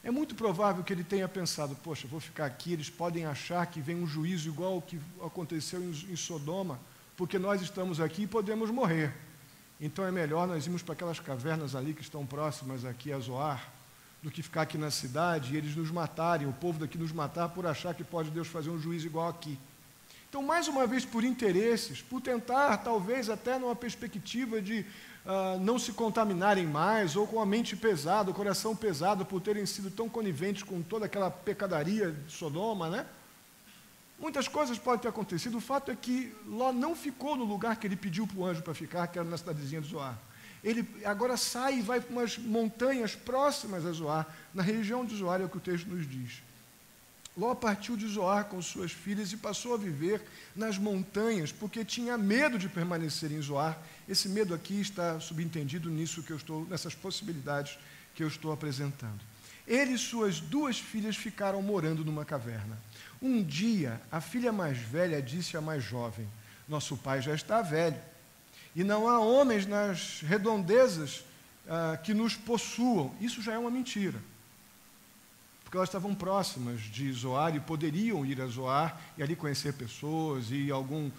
É muito provável que ele tenha pensado, poxa, vou ficar aqui, eles podem achar que vem um juízo igual ao que aconteceu em Sodoma, porque nós estamos aqui e podemos morrer. Então é melhor nós irmos para aquelas cavernas ali que estão próximas aqui a Zoar, do que ficar aqui na cidade e eles nos matarem, o povo daqui nos matar por achar que pode Deus fazer um juízo igual aqui. Então, mais uma vez, por interesses, por tentar, talvez até numa perspectiva de não se contaminarem mais, ou com a mente pesada, o coração pesado, por terem sido tão coniventes com toda aquela pecadaria de Sodoma, né? Muitas coisas podem ter acontecido. O fato é que Ló não ficou no lugar que ele pediu para o anjo para ficar, que era na cidadezinha de Zoar. Ele agora sai e vai para umas montanhas próximas a Zoar, na região de Zoar, é o que o texto nos diz. Ló partiu de Zoar com suas filhas e passou a viver nas montanhas, porque tinha medo de permanecer em Zoar. Esse medo aqui está subentendido nessas possibilidades que eu estou apresentando. Ele e suas 2 filhas ficaram morando numa caverna. Um dia, a filha mais velha disse à mais jovem: nosso pai já está velho, e não há homens nas redondezas que nos possuam. Isso já é uma mentira, porque elas estavam próximas de Zoar e poderiam ir a Zoar e ali conhecer pessoas, e algum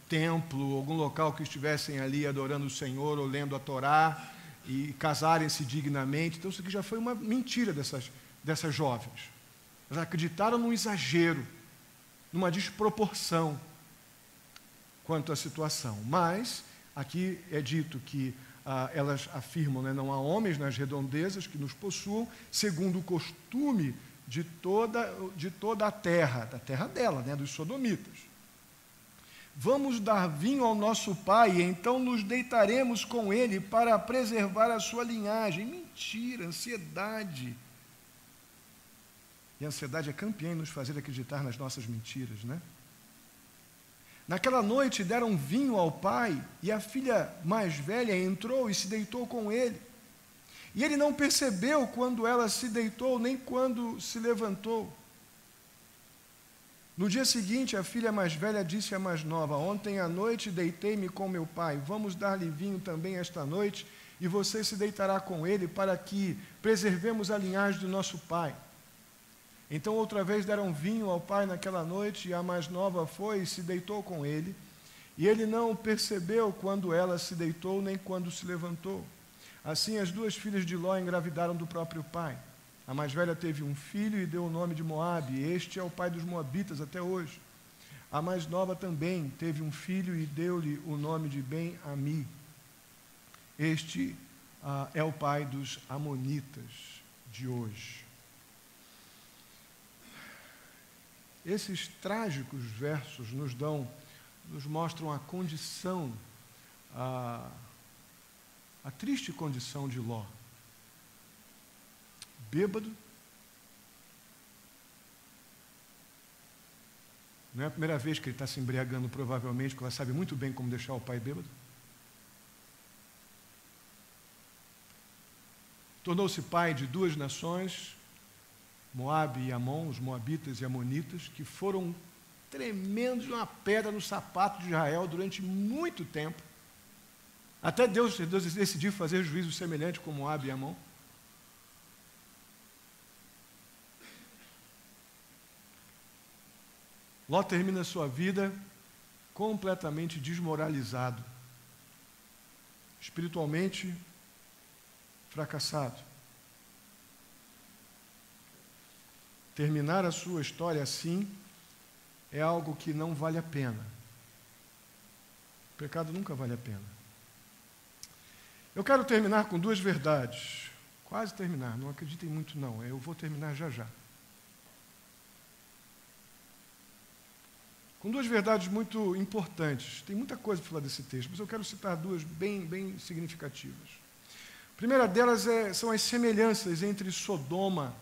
templo, algum local que estivessem ali adorando o Senhor ou lendo a Torá, e casarem-se dignamente. Então isso aqui já foi uma mentira dessas jovens. Elas acreditaram num exagero, numa desproporção quanto à situação. Mas aqui é dito que elas afirmam, né, não há homens nas redondezas que nos possuam, segundo o costume de toda a terra, da terra dela, né, dos sodomitas. Vamos dar vinho ao nosso pai, e então nos deitaremos com ele para preservar a sua linhagem. Mentira, ansiedade. E a ansiedade é campeã em nos fazer acreditar nas nossas mentiras, né? Naquela noite deram vinho ao pai, e a filha mais velha entrou e se deitou com ele. E ele não percebeu quando ela se deitou, nem quando se levantou. No dia seguinte, a filha mais velha disse à mais nova: ontem à noite deitei-me com meu pai, vamos dar-lhe vinho também esta noite, e você se deitará com ele, para que preservemos a linhagem do nosso pai. Então outra vez deram vinho ao pai naquela noite, e a mais nova foi e se deitou com ele, e ele não percebeu quando ela se deitou, nem quando se levantou. Assim as 2 filhas de Ló engravidaram do próprio pai. A mais velha teve um filho e deu o nome de Moabe. Este é o pai dos moabitas até hoje. A mais nova também teve um filho e deu-lhe o nome de Ben-Ami. Este é o pai dos amonitas de hoje. Esses trágicos versos nos mostram a condição, a triste condição de Ló. Bêbado. Não é a primeira vez que ele está se embriagando, provavelmente, porque ela sabe muito bem como deixar o pai bêbado. Tornou-se pai de duas nações, Moabe e Amon, os moabitas e amonitas, que foram tremendos, uma pedra no sapato de Israel durante muito tempo, até Deus decidiu fazer juízo semelhante com Moabe e Amon. Ló termina sua vida completamente desmoralizado, espiritualmente fracassado. Terminar a sua história assim é algo que não vale a pena. O pecado nunca vale a pena. Eu quero terminar com duas verdades. Quase terminar, não acreditem muito não, eu vou terminar já já. Com duas verdades muito importantes. Tem muita coisa para falar desse texto, mas eu quero citar duas bem significativas. A primeira delas são as semelhanças entre Sodoma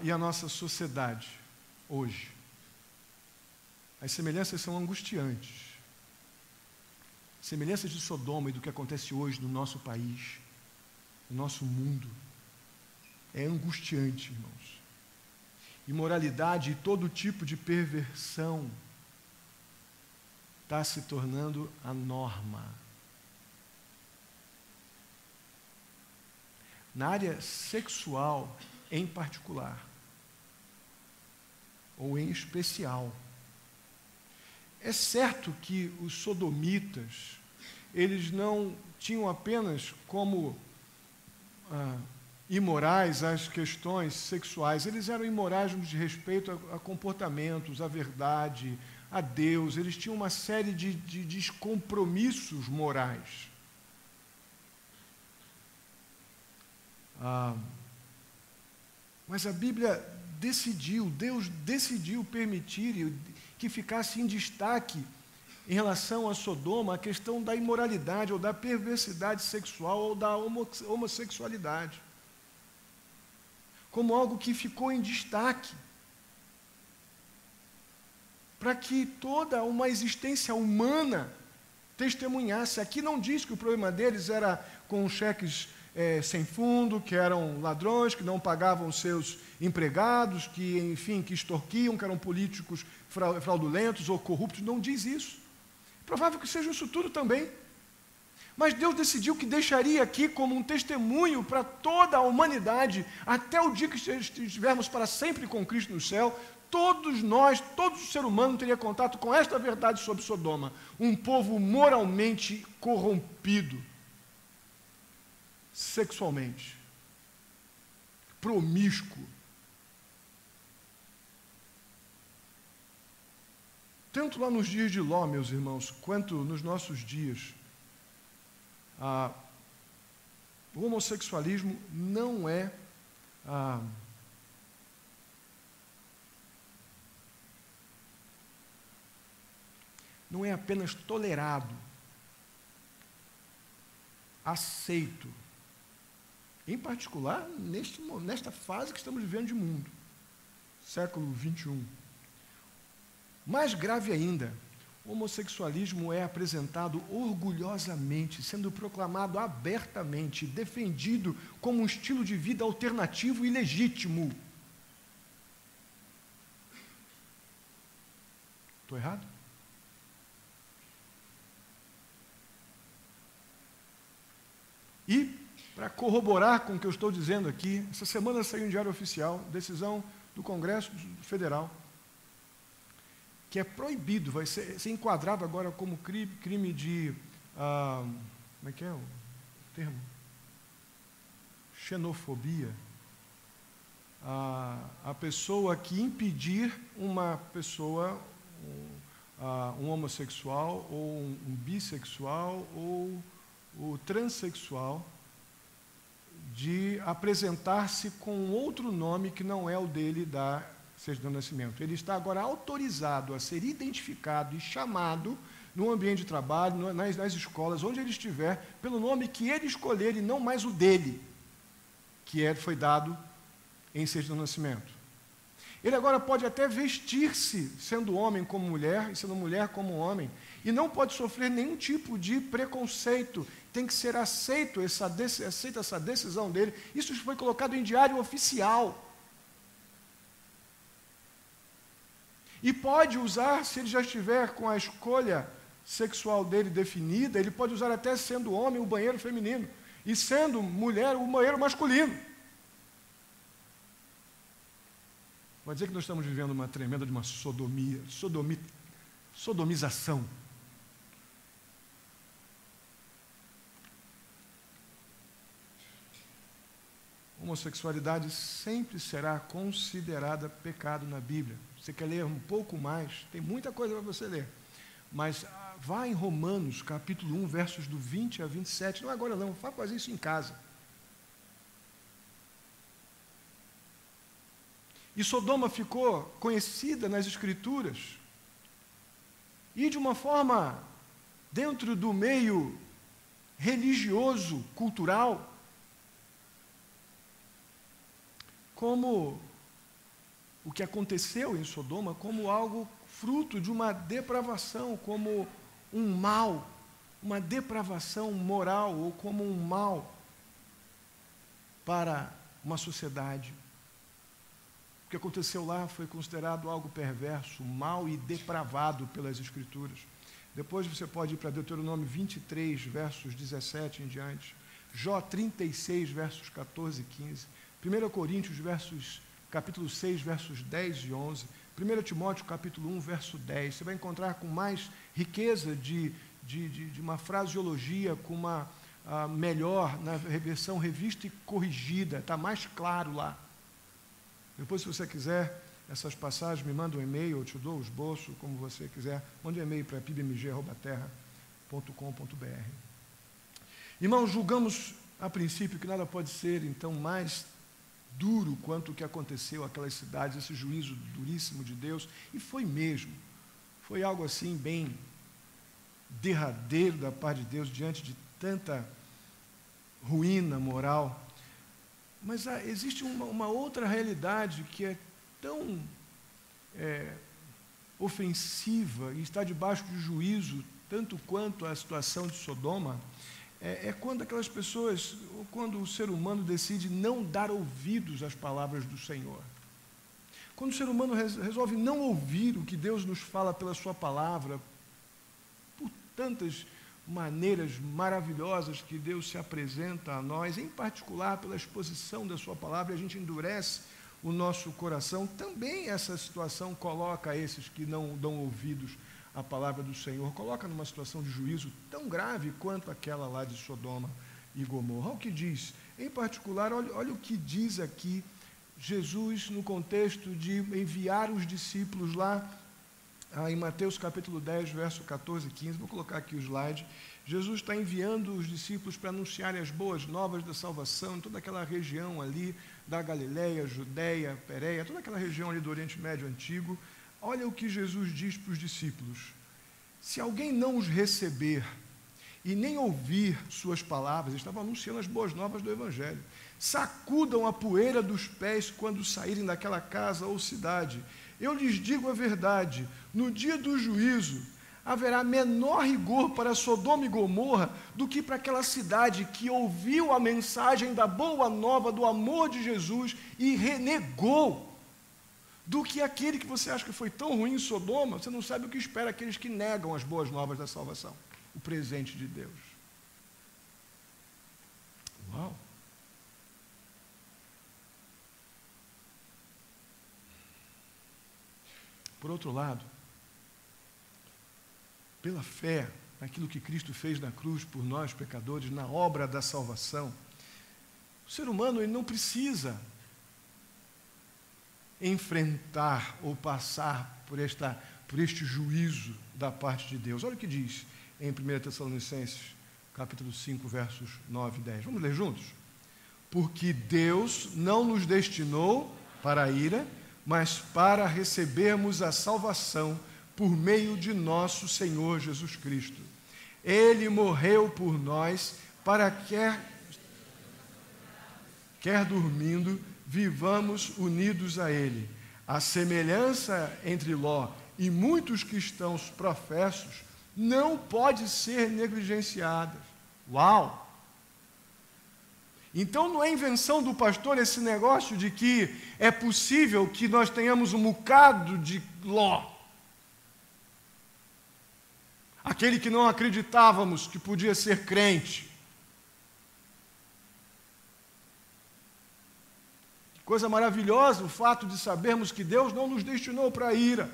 e a nossa sociedade hoje. As semelhanças são angustiantes. Semelhanças de Sodoma e do que acontece hoje no nosso país, no nosso mundo. É angustiante, irmãos. Imoralidade e todo tipo de perversão está se tornando a norma. Na área sexual, em particular, ou em especial. É certo que os sodomitas, eles não tinham apenas como imorais as questões sexuais, eles eram imorais no de respeito a comportamentos, à verdade, a Deus, eles tinham uma série de descompromissos morais. Mas a Bíblia Deus decidiu permitir que ficasse em destaque em relação a Sodoma a questão da imoralidade ou da perversidade sexual ou da homossexualidade, como algo que ficou em destaque, para que toda uma existência humana testemunhasse. Aqui não diz que o problema deles era com cheques sem fundo, que eram ladrões, que não pagavam seus empregados, que, enfim, que extorquiam, que eram políticos fraudulentos ou corruptos. Não diz isso. É provável que seja isso tudo também. Mas Deus decidiu que deixaria aqui como um testemunho para toda a humanidade, até o dia que estivermos para sempre com Cristo no céu. Todos nós, todo ser humano teria contato com esta verdade sobre Sodoma. Um povo moralmente corrompido, sexualmente, promíscuo. Tanto lá nos dias de Ló, meus irmãos, quanto nos nossos dias, o homossexualismo não é apenas tolerado, aceito, em particular nesta fase que estamos vivendo de mundo, século 21. Mais grave ainda, o homossexualismo é apresentado orgulhosamente, sendo proclamado abertamente, defendido como um estilo de vida alternativo e legítimo. Estou errado? E, para corroborar com o que eu estou dizendo aqui, essa semana saiu um diário oficial, decisão do Congresso Federal, que é proibido, vai ser enquadrado agora como crime de... como é que é o termo? xenofobia, a pessoa que impedir uma pessoa, um homossexual, ou um bissexual, ou o transexual, de apresentar-se com outro nome que não é o dele da certidão de nascimento. Ele está agora autorizado a ser identificado e chamado no ambiente de trabalho, nas escolas, onde ele estiver, pelo nome que ele escolher e não mais o dele, que foi dado em certidão de nascimento. Ele agora pode até vestir-se, sendo homem como mulher, e sendo mulher como homem, e não pode sofrer nenhum tipo de preconceito. Tem que ser aceita essa decisão dele. Isso foi colocado em diário oficial. E pode usar, se ele já estiver com a escolha sexual dele definida, ele pode usar até sendo homem o banheiro feminino, e sendo mulher o banheiro masculino. Pode dizer que nós estamos vivendo uma tremenda de uma sodomização. Homossexualidade sempre será considerada pecado na Bíblia. Você quer ler um pouco mais? Tem muita coisa para você ler. Mas vá em Romanos, capítulo 1, versos do 20 a 27. Não agora não, vá fazer isso em casa. E Sodoma ficou conhecida nas Escrituras. E de uma forma, dentro do meio religioso, cultural, como o que aconteceu em Sodoma, como algo fruto de uma depravação, como um mal, uma depravação moral, ou como um mal para uma sociedade. O que aconteceu lá foi considerado algo perverso, mal e depravado pelas Escrituras. Depois você pode ir para Deuteronômio 23, versos 17 em diante, Jó 36, versos 14 e 15, 1 Coríntios, capítulo 6, versos 10 e 11, 1 Timóteo, capítulo 1, verso 10. Você vai encontrar com mais riqueza de uma fraseologia, com uma melhor, na versão revista e corrigida, está mais claro lá. Depois, se você quiser essas passagens, me manda um e-mail, eu te dou o esboço, como você quiser. Mande um e-mail para pibmg@terra.com.br. Irmãos, julgamos a princípio que nada pode ser, então, mais duro quanto o que aconteceu àquelas cidades, esse juízo duríssimo de Deus, e foi mesmo. Foi algo assim, bem derradeiro da parte de Deus, diante de tanta ruína moral. Mas existe uma outra realidade que é tão ofensiva e está debaixo de juízo, tanto quanto a situação de Sodoma, é quando aquelas pessoas, ou quando o ser humano decide não dar ouvidos às palavras do Senhor. Quando o ser humano resolve não ouvir o que Deus nos fala pela sua palavra, por tantas maneiras maravilhosas que Deus se apresenta a nós, em particular pela exposição da sua palavra, e a gente endurece o nosso coração. Também essa situação coloca esses que não dão ouvidos à palavra do Senhor, coloca numa situação de juízo tão grave quanto aquela lá de Sodoma e Gomorra. Olha o que diz, em particular, olha o que diz aqui Jesus no contexto de enviar os discípulos lá em Mateus capítulo 10, verso 14 e 15, vou colocar aqui o slide. Jesus está enviando os discípulos para anunciarem as boas novas da salvação em toda aquela região ali da Galileia, Judeia, Pérea, toda aquela região ali do Oriente Médio Antigo. Olha o que Jesus diz para os discípulos: se alguém não os receber e nem ouvir suas palavras, eles estavam anunciando as boas novas do Evangelho, sacudam a poeira dos pés quando saírem daquela casa ou cidade. Eu lhes digo a verdade, no dia do juízo, haverá menor rigor para Sodoma e Gomorra do que para aquela cidade que ouviu a mensagem da boa nova, do amor de Jesus e renegou, do que aquele que você acha que foi tão ruim em Sodoma. Você não sabe o que espera aqueles que negam as boas novas da salvação, o presente de Deus. Uau! Por outro lado, pela fé naquilo que Cristo fez na cruz por nós, pecadores, na obra da salvação, O ser humano ele não precisa enfrentar ou passar por este juízo da parte de Deus. Olha o que diz em 1 Tessalonicenses, capítulo 5, versos 9 e 10. Vamos ler juntos? Porque Deus não nos destinou para a ira, mas para recebermos a salvação por meio de nosso Senhor Jesus Cristo. Ele morreu por nós para quer dormindo, vivamos unidos a Ele. A semelhança entre Ló e muitos cristãos professos não pode ser negligenciada. Uau! Então não é invenção do pastor esse negócio de que é possível que nós tenhamos um bocado de Ló. Aquele que não acreditávamos que podia ser crente. Coisa maravilhosa o fato de sabermos que Deus não nos destinou para a ira.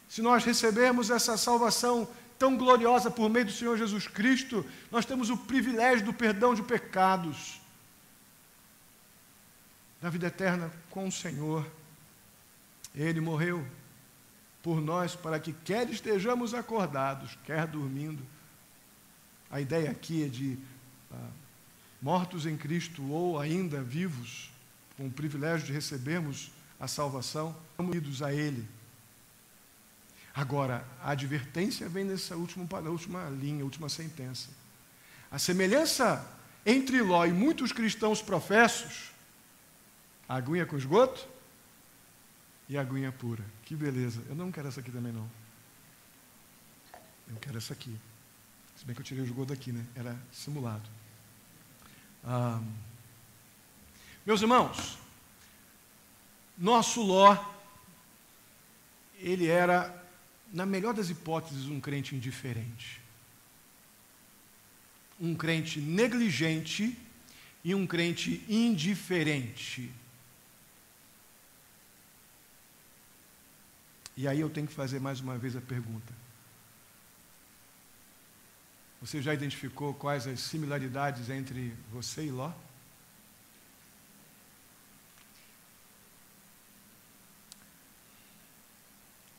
Se nós recebermos essa salvação tão gloriosa por meio do Senhor Jesus Cristo, nós temos o privilégio do perdão de pecados, da vida eterna com o Senhor. Ele morreu por nós para que quer estejamos acordados, quer dormindo. A ideia aqui é de mortos em Cristo ou ainda vivos, com o privilégio de recebermos a salvação, unidos a Ele. Agora, a advertência vem nessa última linha, última sentença. A semelhança entre Ló e muitos cristãos professos, a aguinha com esgoto e a aguinha pura. Que beleza. Eu não quero essa aqui também, não. Eu quero essa aqui. Se bem que eu tirei o esgoto daqui, né? Era simulado. Meus irmãos, nosso Ló, ele era, na melhor das hipóteses, um crente indiferente. Um crente negligente e um crente indiferente. E aí eu tenho que fazer mais uma vez a pergunta. Você já identificou quais as similaridades entre você e Ló?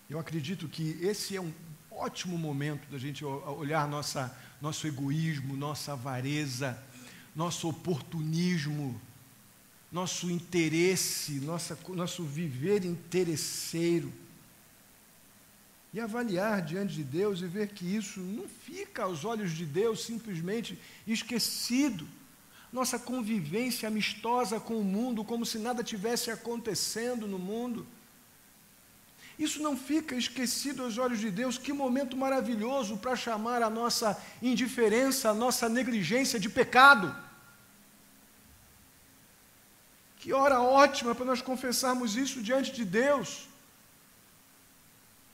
Eu acredito que esse é um ótimo momento da gente olhar nosso egoísmo, nossa avareza, nosso oportunismo, nosso interesse, nosso viver interesseiro. E avaliar diante de Deus e ver que isso não fica aos olhos de Deus simplesmente esquecido. Nossa convivência amistosa com o mundo, como se nada tivesse acontecendo no mundo. Isso não fica esquecido aos olhos de Deus. Que momento maravilhoso para chamar a nossa indiferença, a nossa negligência de pecado. Que hora ótima para nós confessarmos isso diante de Deus.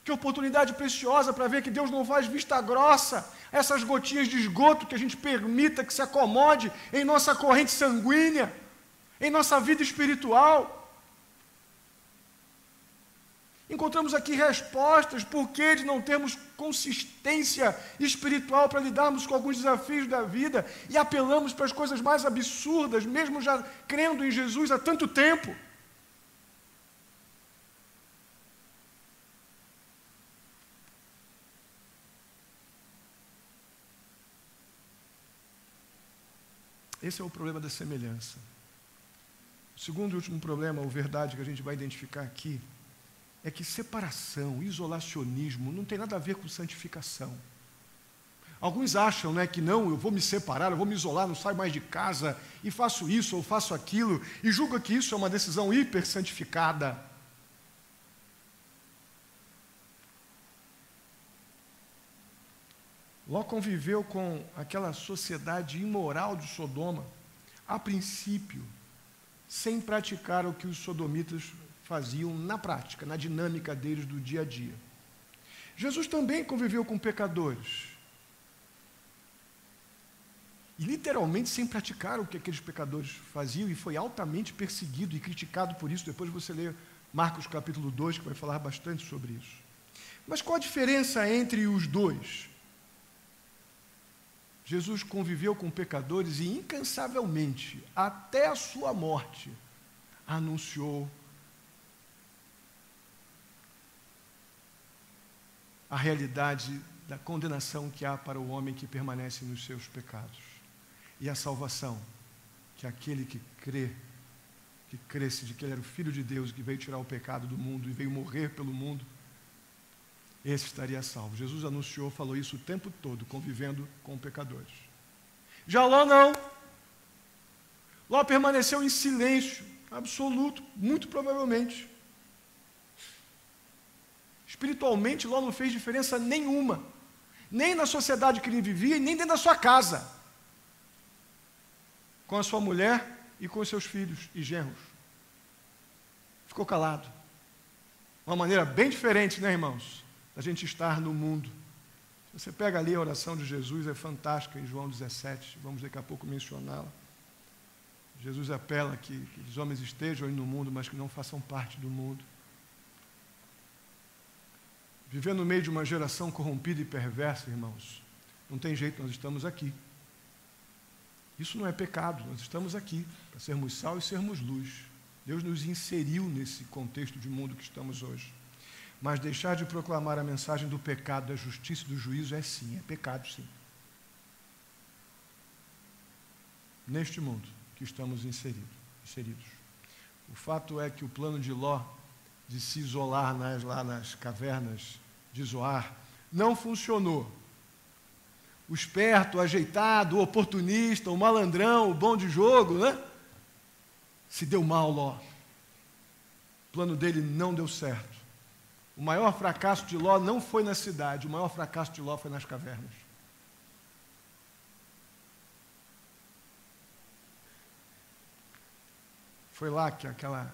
Que oportunidade preciosa para ver que Deus não faz vista grossa a essas gotinhas de esgoto que a gente permita que se acomode em nossa corrente sanguínea, em nossa vida espiritual. Encontramos aqui respostas por que de não termos consistência espiritual para lidarmos com alguns desafios da vida e apelamos para as coisas mais absurdas, mesmo já crendo em Jesus há tanto tempo. Esse é o problema da semelhança. O segundo e último problema, ou verdade que a gente vai identificar aqui, é que separação, isolacionismo, não tem nada a ver com santificação. Alguns acham, que não, eu vou me separar, eu vou me isolar, não saio mais de casa, e faço isso ou faço aquilo, e julgam que isso é uma decisão hipersantificada. Ló conviveu com aquela sociedade imoral de Sodoma, a princípio, sem praticar o que os sodomitas faziam na prática, na dinâmica deles do dia a dia. Jesus também conviveu com pecadores. E literalmente sem praticar o que aqueles pecadores faziam, e foi altamente perseguido e criticado por isso. Depois você lê Marcos capítulo 2, que vai falar bastante sobre isso. Mas qual a diferença entre os dois? Jesus conviveu com pecadores e incansavelmente, até a sua morte, anunciou a realidade da condenação que há para o homem que permanece nos seus pecados e a salvação que aquele que cresce de que ele era o Filho de Deus, que veio tirar o pecado do mundo e veio morrer pelo mundo, esse estaria salvo. Jesus anunciou, falou isso o tempo todo, convivendo com pecadores. Já Ló não. Ló permaneceu em silêncio absoluto, muito provavelmente. Espiritualmente, Ló não fez diferença nenhuma, nem na sociedade que ele vivia, nem dentro da sua casa, com a sua mulher e com os seus filhos e genros. Ficou calado. Uma maneira bem diferente, né, irmãos, da gente estar no mundo. Se você pega ali a oração de Jesus, é fantástica, em João 17, vamos daqui a pouco mencioná-la. Jesus apela que os homens estejam no mundo, mas que não façam parte do mundo. Viver no meio de uma geração corrompida e perversa, irmãos, não tem jeito, nós estamos aqui. Isso não é pecado, nós estamos aqui para sermos sal e sermos luz. Deus nos inseriu nesse contexto de mundo que estamos hoje. Mas deixar de proclamar a mensagem do pecado, da justiça e do juízo é sim, é pecado sim. Neste mundo que estamos inseridos. O fato é que o plano de Ló de se isolar lá nas cavernas de Zoar não funcionou. O esperto, o ajeitado, o oportunista, o malandrão, o bom de jogo, né? Se deu mal, Ló. O plano dele não deu certo. O maior fracasso de Ló não foi na cidade, o maior fracasso de Ló foi nas cavernas. Foi lá que aquela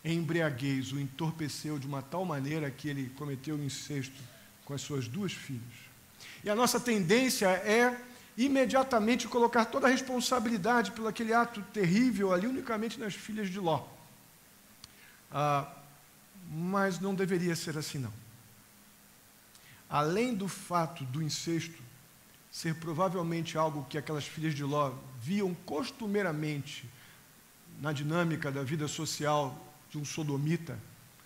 embriaguez o entorpeceu de uma tal maneira que ele cometeu o incesto com as suas duas filhas. E a nossa tendência é imediatamente colocar toda a responsabilidade pelo aquele ato terrível ali unicamente nas filhas de Ló. Mas não deveria ser assim, não. Além do fato do incesto ser provavelmente algo que aquelas filhas de Ló viam costumeiramente na dinâmica da vida social de um sodomita,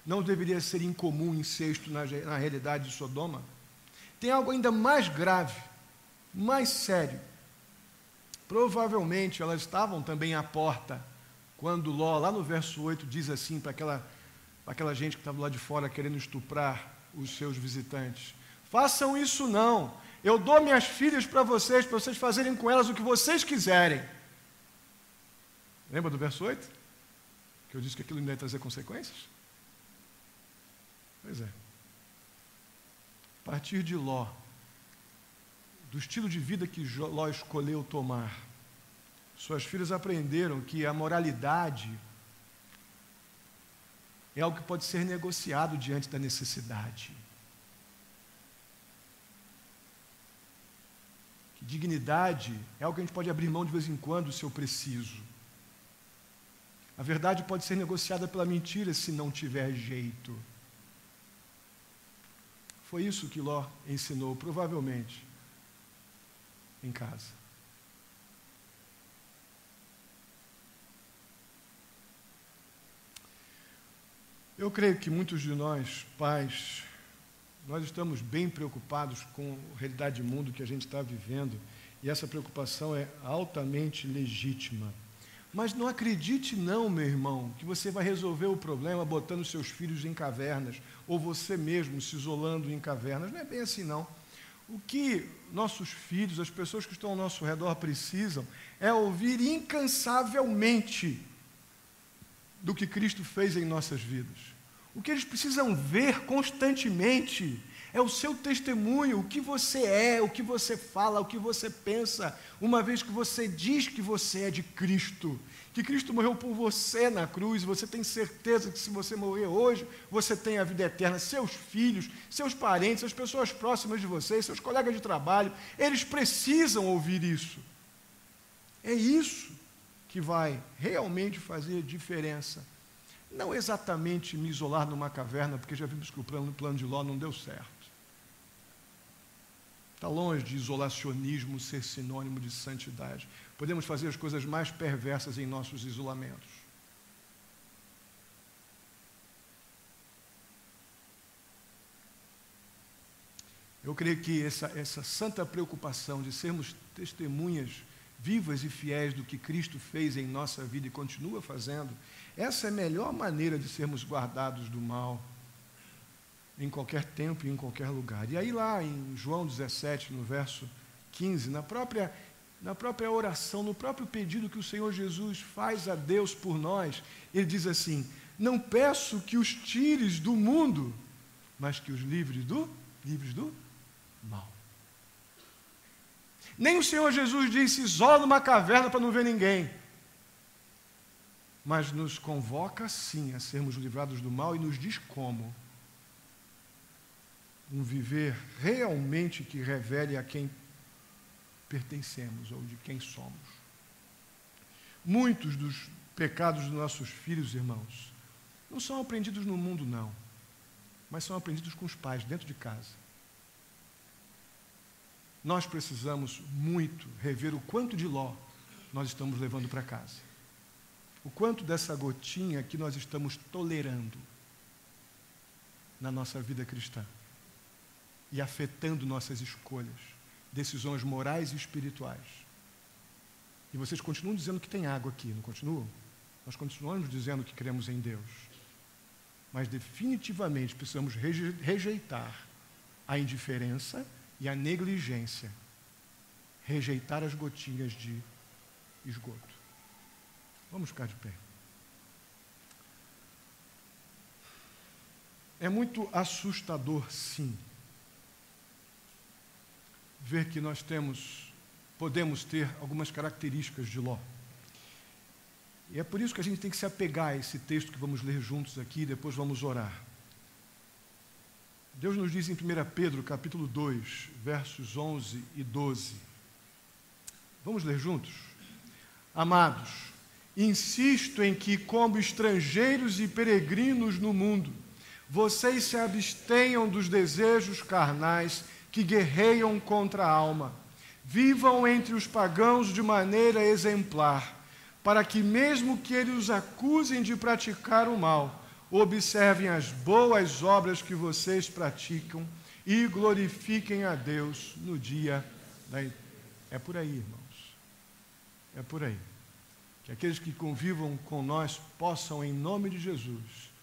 não deveria ser incomum o incesto na realidade de Sodoma. Tem algo ainda mais grave, mais sério. Provavelmente elas estavam também à porta, quando Ló, lá no verso 8, diz assim para aquela gente que estava lá de fora querendo estuprar os seus visitantes: façam isso não, eu dou minhas filhas para vocês fazerem com elas o que vocês quiserem. Lembra do verso 8? Que eu disse que aquilo não ia trazer consequências? Pois é. A partir de Ló, do estilo de vida que Ló escolheu tomar, suas filhas aprenderam que a moralidade é algo que pode ser negociado diante da necessidade. Que dignidade é algo que a gente pode abrir mão de vez em quando se eu preciso. A verdade pode ser negociada pela mentira se não tiver jeito. Foi isso que Ló ensinou, provavelmente, em casa. Eu creio que muitos de nós, pais, nós estamos bem preocupados com a realidade do mundo que a gente está vivendo, e essa preocupação é altamente legítima. Mas não acredite não, meu irmão, que você vai resolver o problema botando seus filhos em cavernas, ou você mesmo se isolando em cavernas. Não é bem assim, não. O que nossos filhos, as pessoas que estão ao nosso redor precisam, é ouvir incansavelmente do que Cristo fez em nossas vidas. O que eles precisam ver constantemente é o seu testemunho, o que você é, o que você fala, o que você pensa, uma vez que você diz que você é de Cristo, que Cristo morreu por você na cruz, você tem certeza que se você morrer hoje, você tem a vida eterna. Seus filhos, seus parentes, as pessoas próximas de você, seus colegas de trabalho, eles precisam ouvir isso. É isso que vai realmente fazer diferença. Não exatamente me isolar numa caverna, porque já vimos que o plano de Ló não deu certo. Está longe de isolacionismo ser sinônimo de santidade. Podemos fazer as coisas mais perversas em nossos isolamentos. Eu creio que essa santa preocupação de sermos testemunhas vivas e fiéis do que Cristo fez em nossa vida e continua fazendo, essa é a melhor maneira de sermos guardados do mal em qualquer tempo e em qualquer lugar. E aí lá em João 17, no verso 15, na própria oração, no próprio pedido que o Senhor Jesus faz a Deus por nós, ele diz assim: não peço que os tires do mundo, mas que os livres do mal. Nem o Senhor Jesus disse: isola numa caverna para não ver ninguém. Mas nos convoca sim a sermos livrados do mal e nos diz como. Um viver realmente que revele a quem pertencemos ou de quem somos. Muitos dos pecados dos nossos filhos, irmãos, não são aprendidos no mundo, não, mas são aprendidos com os pais, dentro de casa. Nós precisamos muito rever o quanto de Ló nós estamos levando para casa. O quanto dessa gotinha que nós estamos tolerando na nossa vida cristã e afetando nossas escolhas, decisões morais e espirituais. E vocês continuam dizendo que tem água aqui, não continuam? Nós continuamos dizendo que cremos em Deus. Mas definitivamente precisamos rejeitar a indiferença e a negligência. Rejeitar as gotinhas de esgoto. Vamos ficar de pé. É muito assustador, sim, ver que nós podemos ter algumas características de Ló. E é por isso que a gente tem que se apegar a esse texto que vamos ler juntos aqui e depois vamos orar. Deus nos diz em 1 Pedro, capítulo 2, versos 11 e 12. Vamos ler juntos? Amados, insisto em que, como estrangeiros e peregrinos no mundo, vocês se abstenham dos desejos carnais que guerreiam contra a alma. Vivam entre os pagãos de maneira exemplar, para que, mesmo que eles os acusem de praticar o mal, observem as boas obras que vocês praticam e glorifiquem a Deus no dia da... É por aí, irmãos. É por aí. Que aqueles que convivam com nós possam, em nome de Jesus,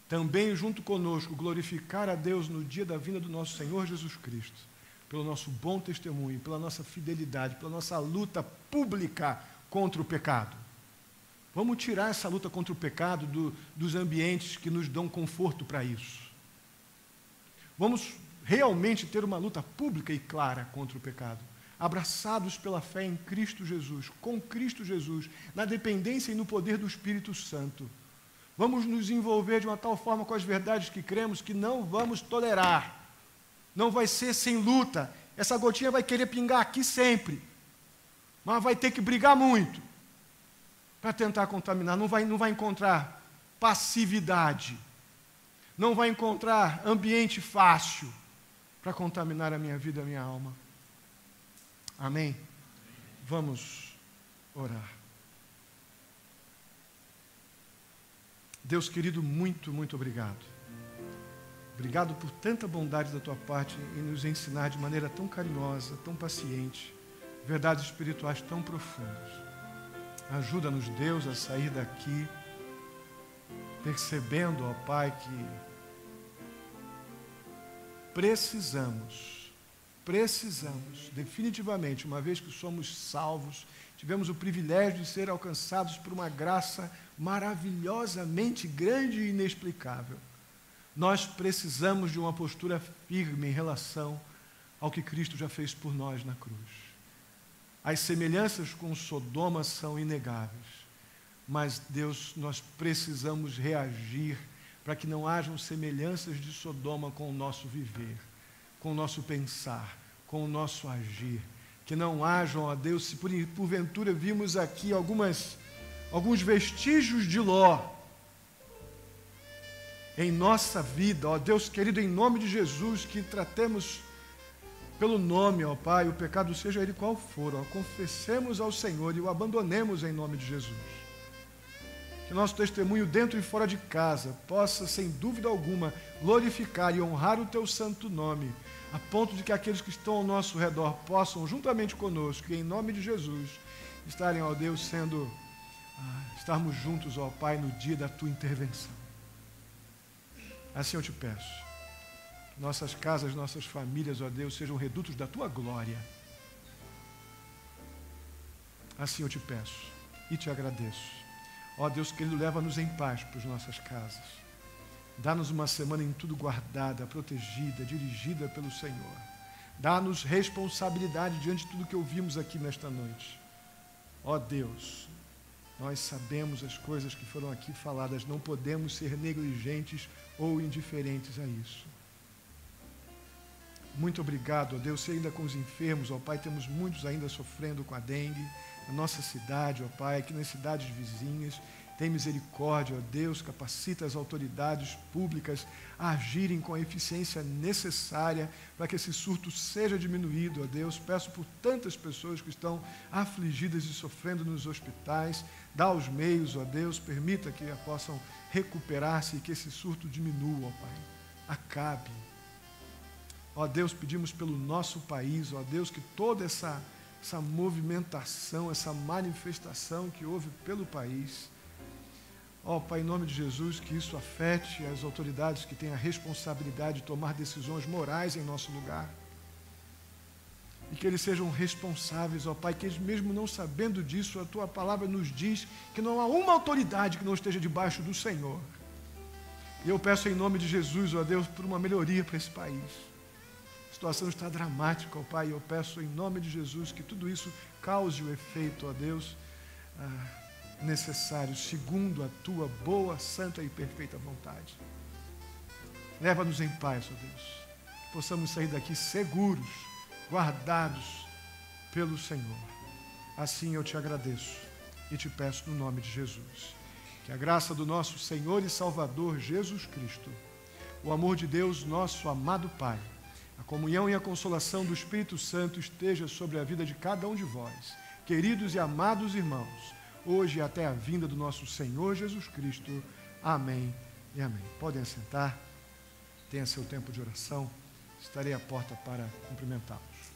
também junto conosco, glorificar a Deus no dia da vinda do nosso Senhor Jesus Cristo, pelo nosso bom testemunho, pela nossa fidelidade, pela nossa luta pública contra o pecado. Vamos tirar essa luta contra o pecado dos ambientes que nos dão conforto para isso. Vamos realmente ter uma luta pública e clara contra o pecado, abraçados pela fé em Cristo Jesus, com Cristo Jesus, na dependência e no poder do Espírito Santo. Vamos nos envolver de uma tal forma com as verdades que cremos que não vamos tolerar. Não vai ser sem luta. Essa gotinha vai querer pingar aqui sempre. Mas vai ter que brigar muito para tentar contaminar. Não vai encontrar passividade. Não vai encontrar ambiente fácil para contaminar a minha vida, a minha alma. Amém? Vamos orar. Deus querido, muito, muito obrigado. Obrigado por tanta bondade da tua parte em nos ensinar de maneira tão carinhosa, tão paciente, verdades espirituais tão profundas. Ajuda-nos, Deus, a sair daqui percebendo, ó Pai, que precisamos, definitivamente, uma vez que somos salvos, tivemos o privilégio de ser alcançados por uma graça maravilhosamente grande e inexplicável. Nós precisamos de uma postura firme em relação ao que Cristo já fez por nós na cruz. As semelhanças com Sodoma são inegáveis, mas, Deus, nós precisamos reagir para que não hajam semelhanças de Sodoma com o nosso viver, com o nosso pensar, com o nosso agir. Que não hajam, ó Deus, se porventura vimos aqui alguns vestígios de Ló em nossa vida, ó Deus querido, em nome de Jesus, que tratemos pelo nome, ó Pai, o pecado seja ele qual for, ó, confessemos ao Senhor e o abandonemos em nome de Jesus. Que nosso testemunho dentro e fora de casa possa, sem dúvida alguma, glorificar e honrar o Teu santo nome, a ponto de que aqueles que estão ao nosso redor possam, juntamente conosco, e em nome de Jesus, estarem, ó Deus, estarmos juntos, ó Pai, no dia da Tua intervenção. Assim eu te peço. Nossas casas, nossas famílias, ó Deus, sejam redutos da Tua glória. Assim eu te peço e te agradeço. Ó Deus, querido, leva-nos em paz para as nossas casas. Dá-nos uma semana em tudo guardada, protegida, dirigida pelo Senhor. Dá-nos responsabilidade diante de tudo que ouvimos aqui nesta noite. Ó Deus, nós sabemos as coisas que foram aqui faladas, não podemos ser negligentes ou indiferentes a isso. Muito obrigado, ó Deus, se ainda com os enfermos, ó Pai, temos muitos ainda sofrendo com a dengue, na nossa cidade, ó Pai, aqui nas cidades vizinhas, tem misericórdia, ó Deus, capacita as autoridades públicas a agirem com a eficiência necessária para que esse surto seja diminuído, ó Deus. Peço por tantas pessoas que estão afligidas e sofrendo nos hospitais, dá os meios, ó Deus, permita que possam recuperar-se e que esse surto diminua, ó Pai, acabe. Ó Deus, pedimos pelo nosso país, ó Deus, que toda essa movimentação, essa manifestação que houve pelo país, ó Pai, em nome de Jesus, que isso afete as autoridades que têm a responsabilidade de tomar decisões morais em nosso lugar. E que eles sejam responsáveis, ó Pai, que eles mesmo não sabendo disso, a Tua palavra nos diz que não há uma autoridade que não esteja debaixo do Senhor. E eu peço em nome de Jesus, ó Deus, por uma melhoria para esse país. A situação está dramática, ó Pai, e eu peço em nome de Jesus que tudo isso cause o efeito, ó Deus, necessário, segundo a Tua boa, santa e perfeita vontade. Leva-nos em paz, ó Deus, que possamos sair daqui seguros, guardados pelo Senhor. Assim eu te agradeço e te peço no nome de Jesus. Que a graça do nosso Senhor e Salvador Jesus Cristo, o amor de Deus, nosso amado Pai, a comunhão e a consolação do Espírito Santo esteja sobre a vida de cada um de vós, queridos e amados irmãos, hoje e até a vinda do nosso Senhor Jesus Cristo. Amém e amém. Podem assentar, tenha seu tempo de oração, estarei à porta para cumprimentá-los.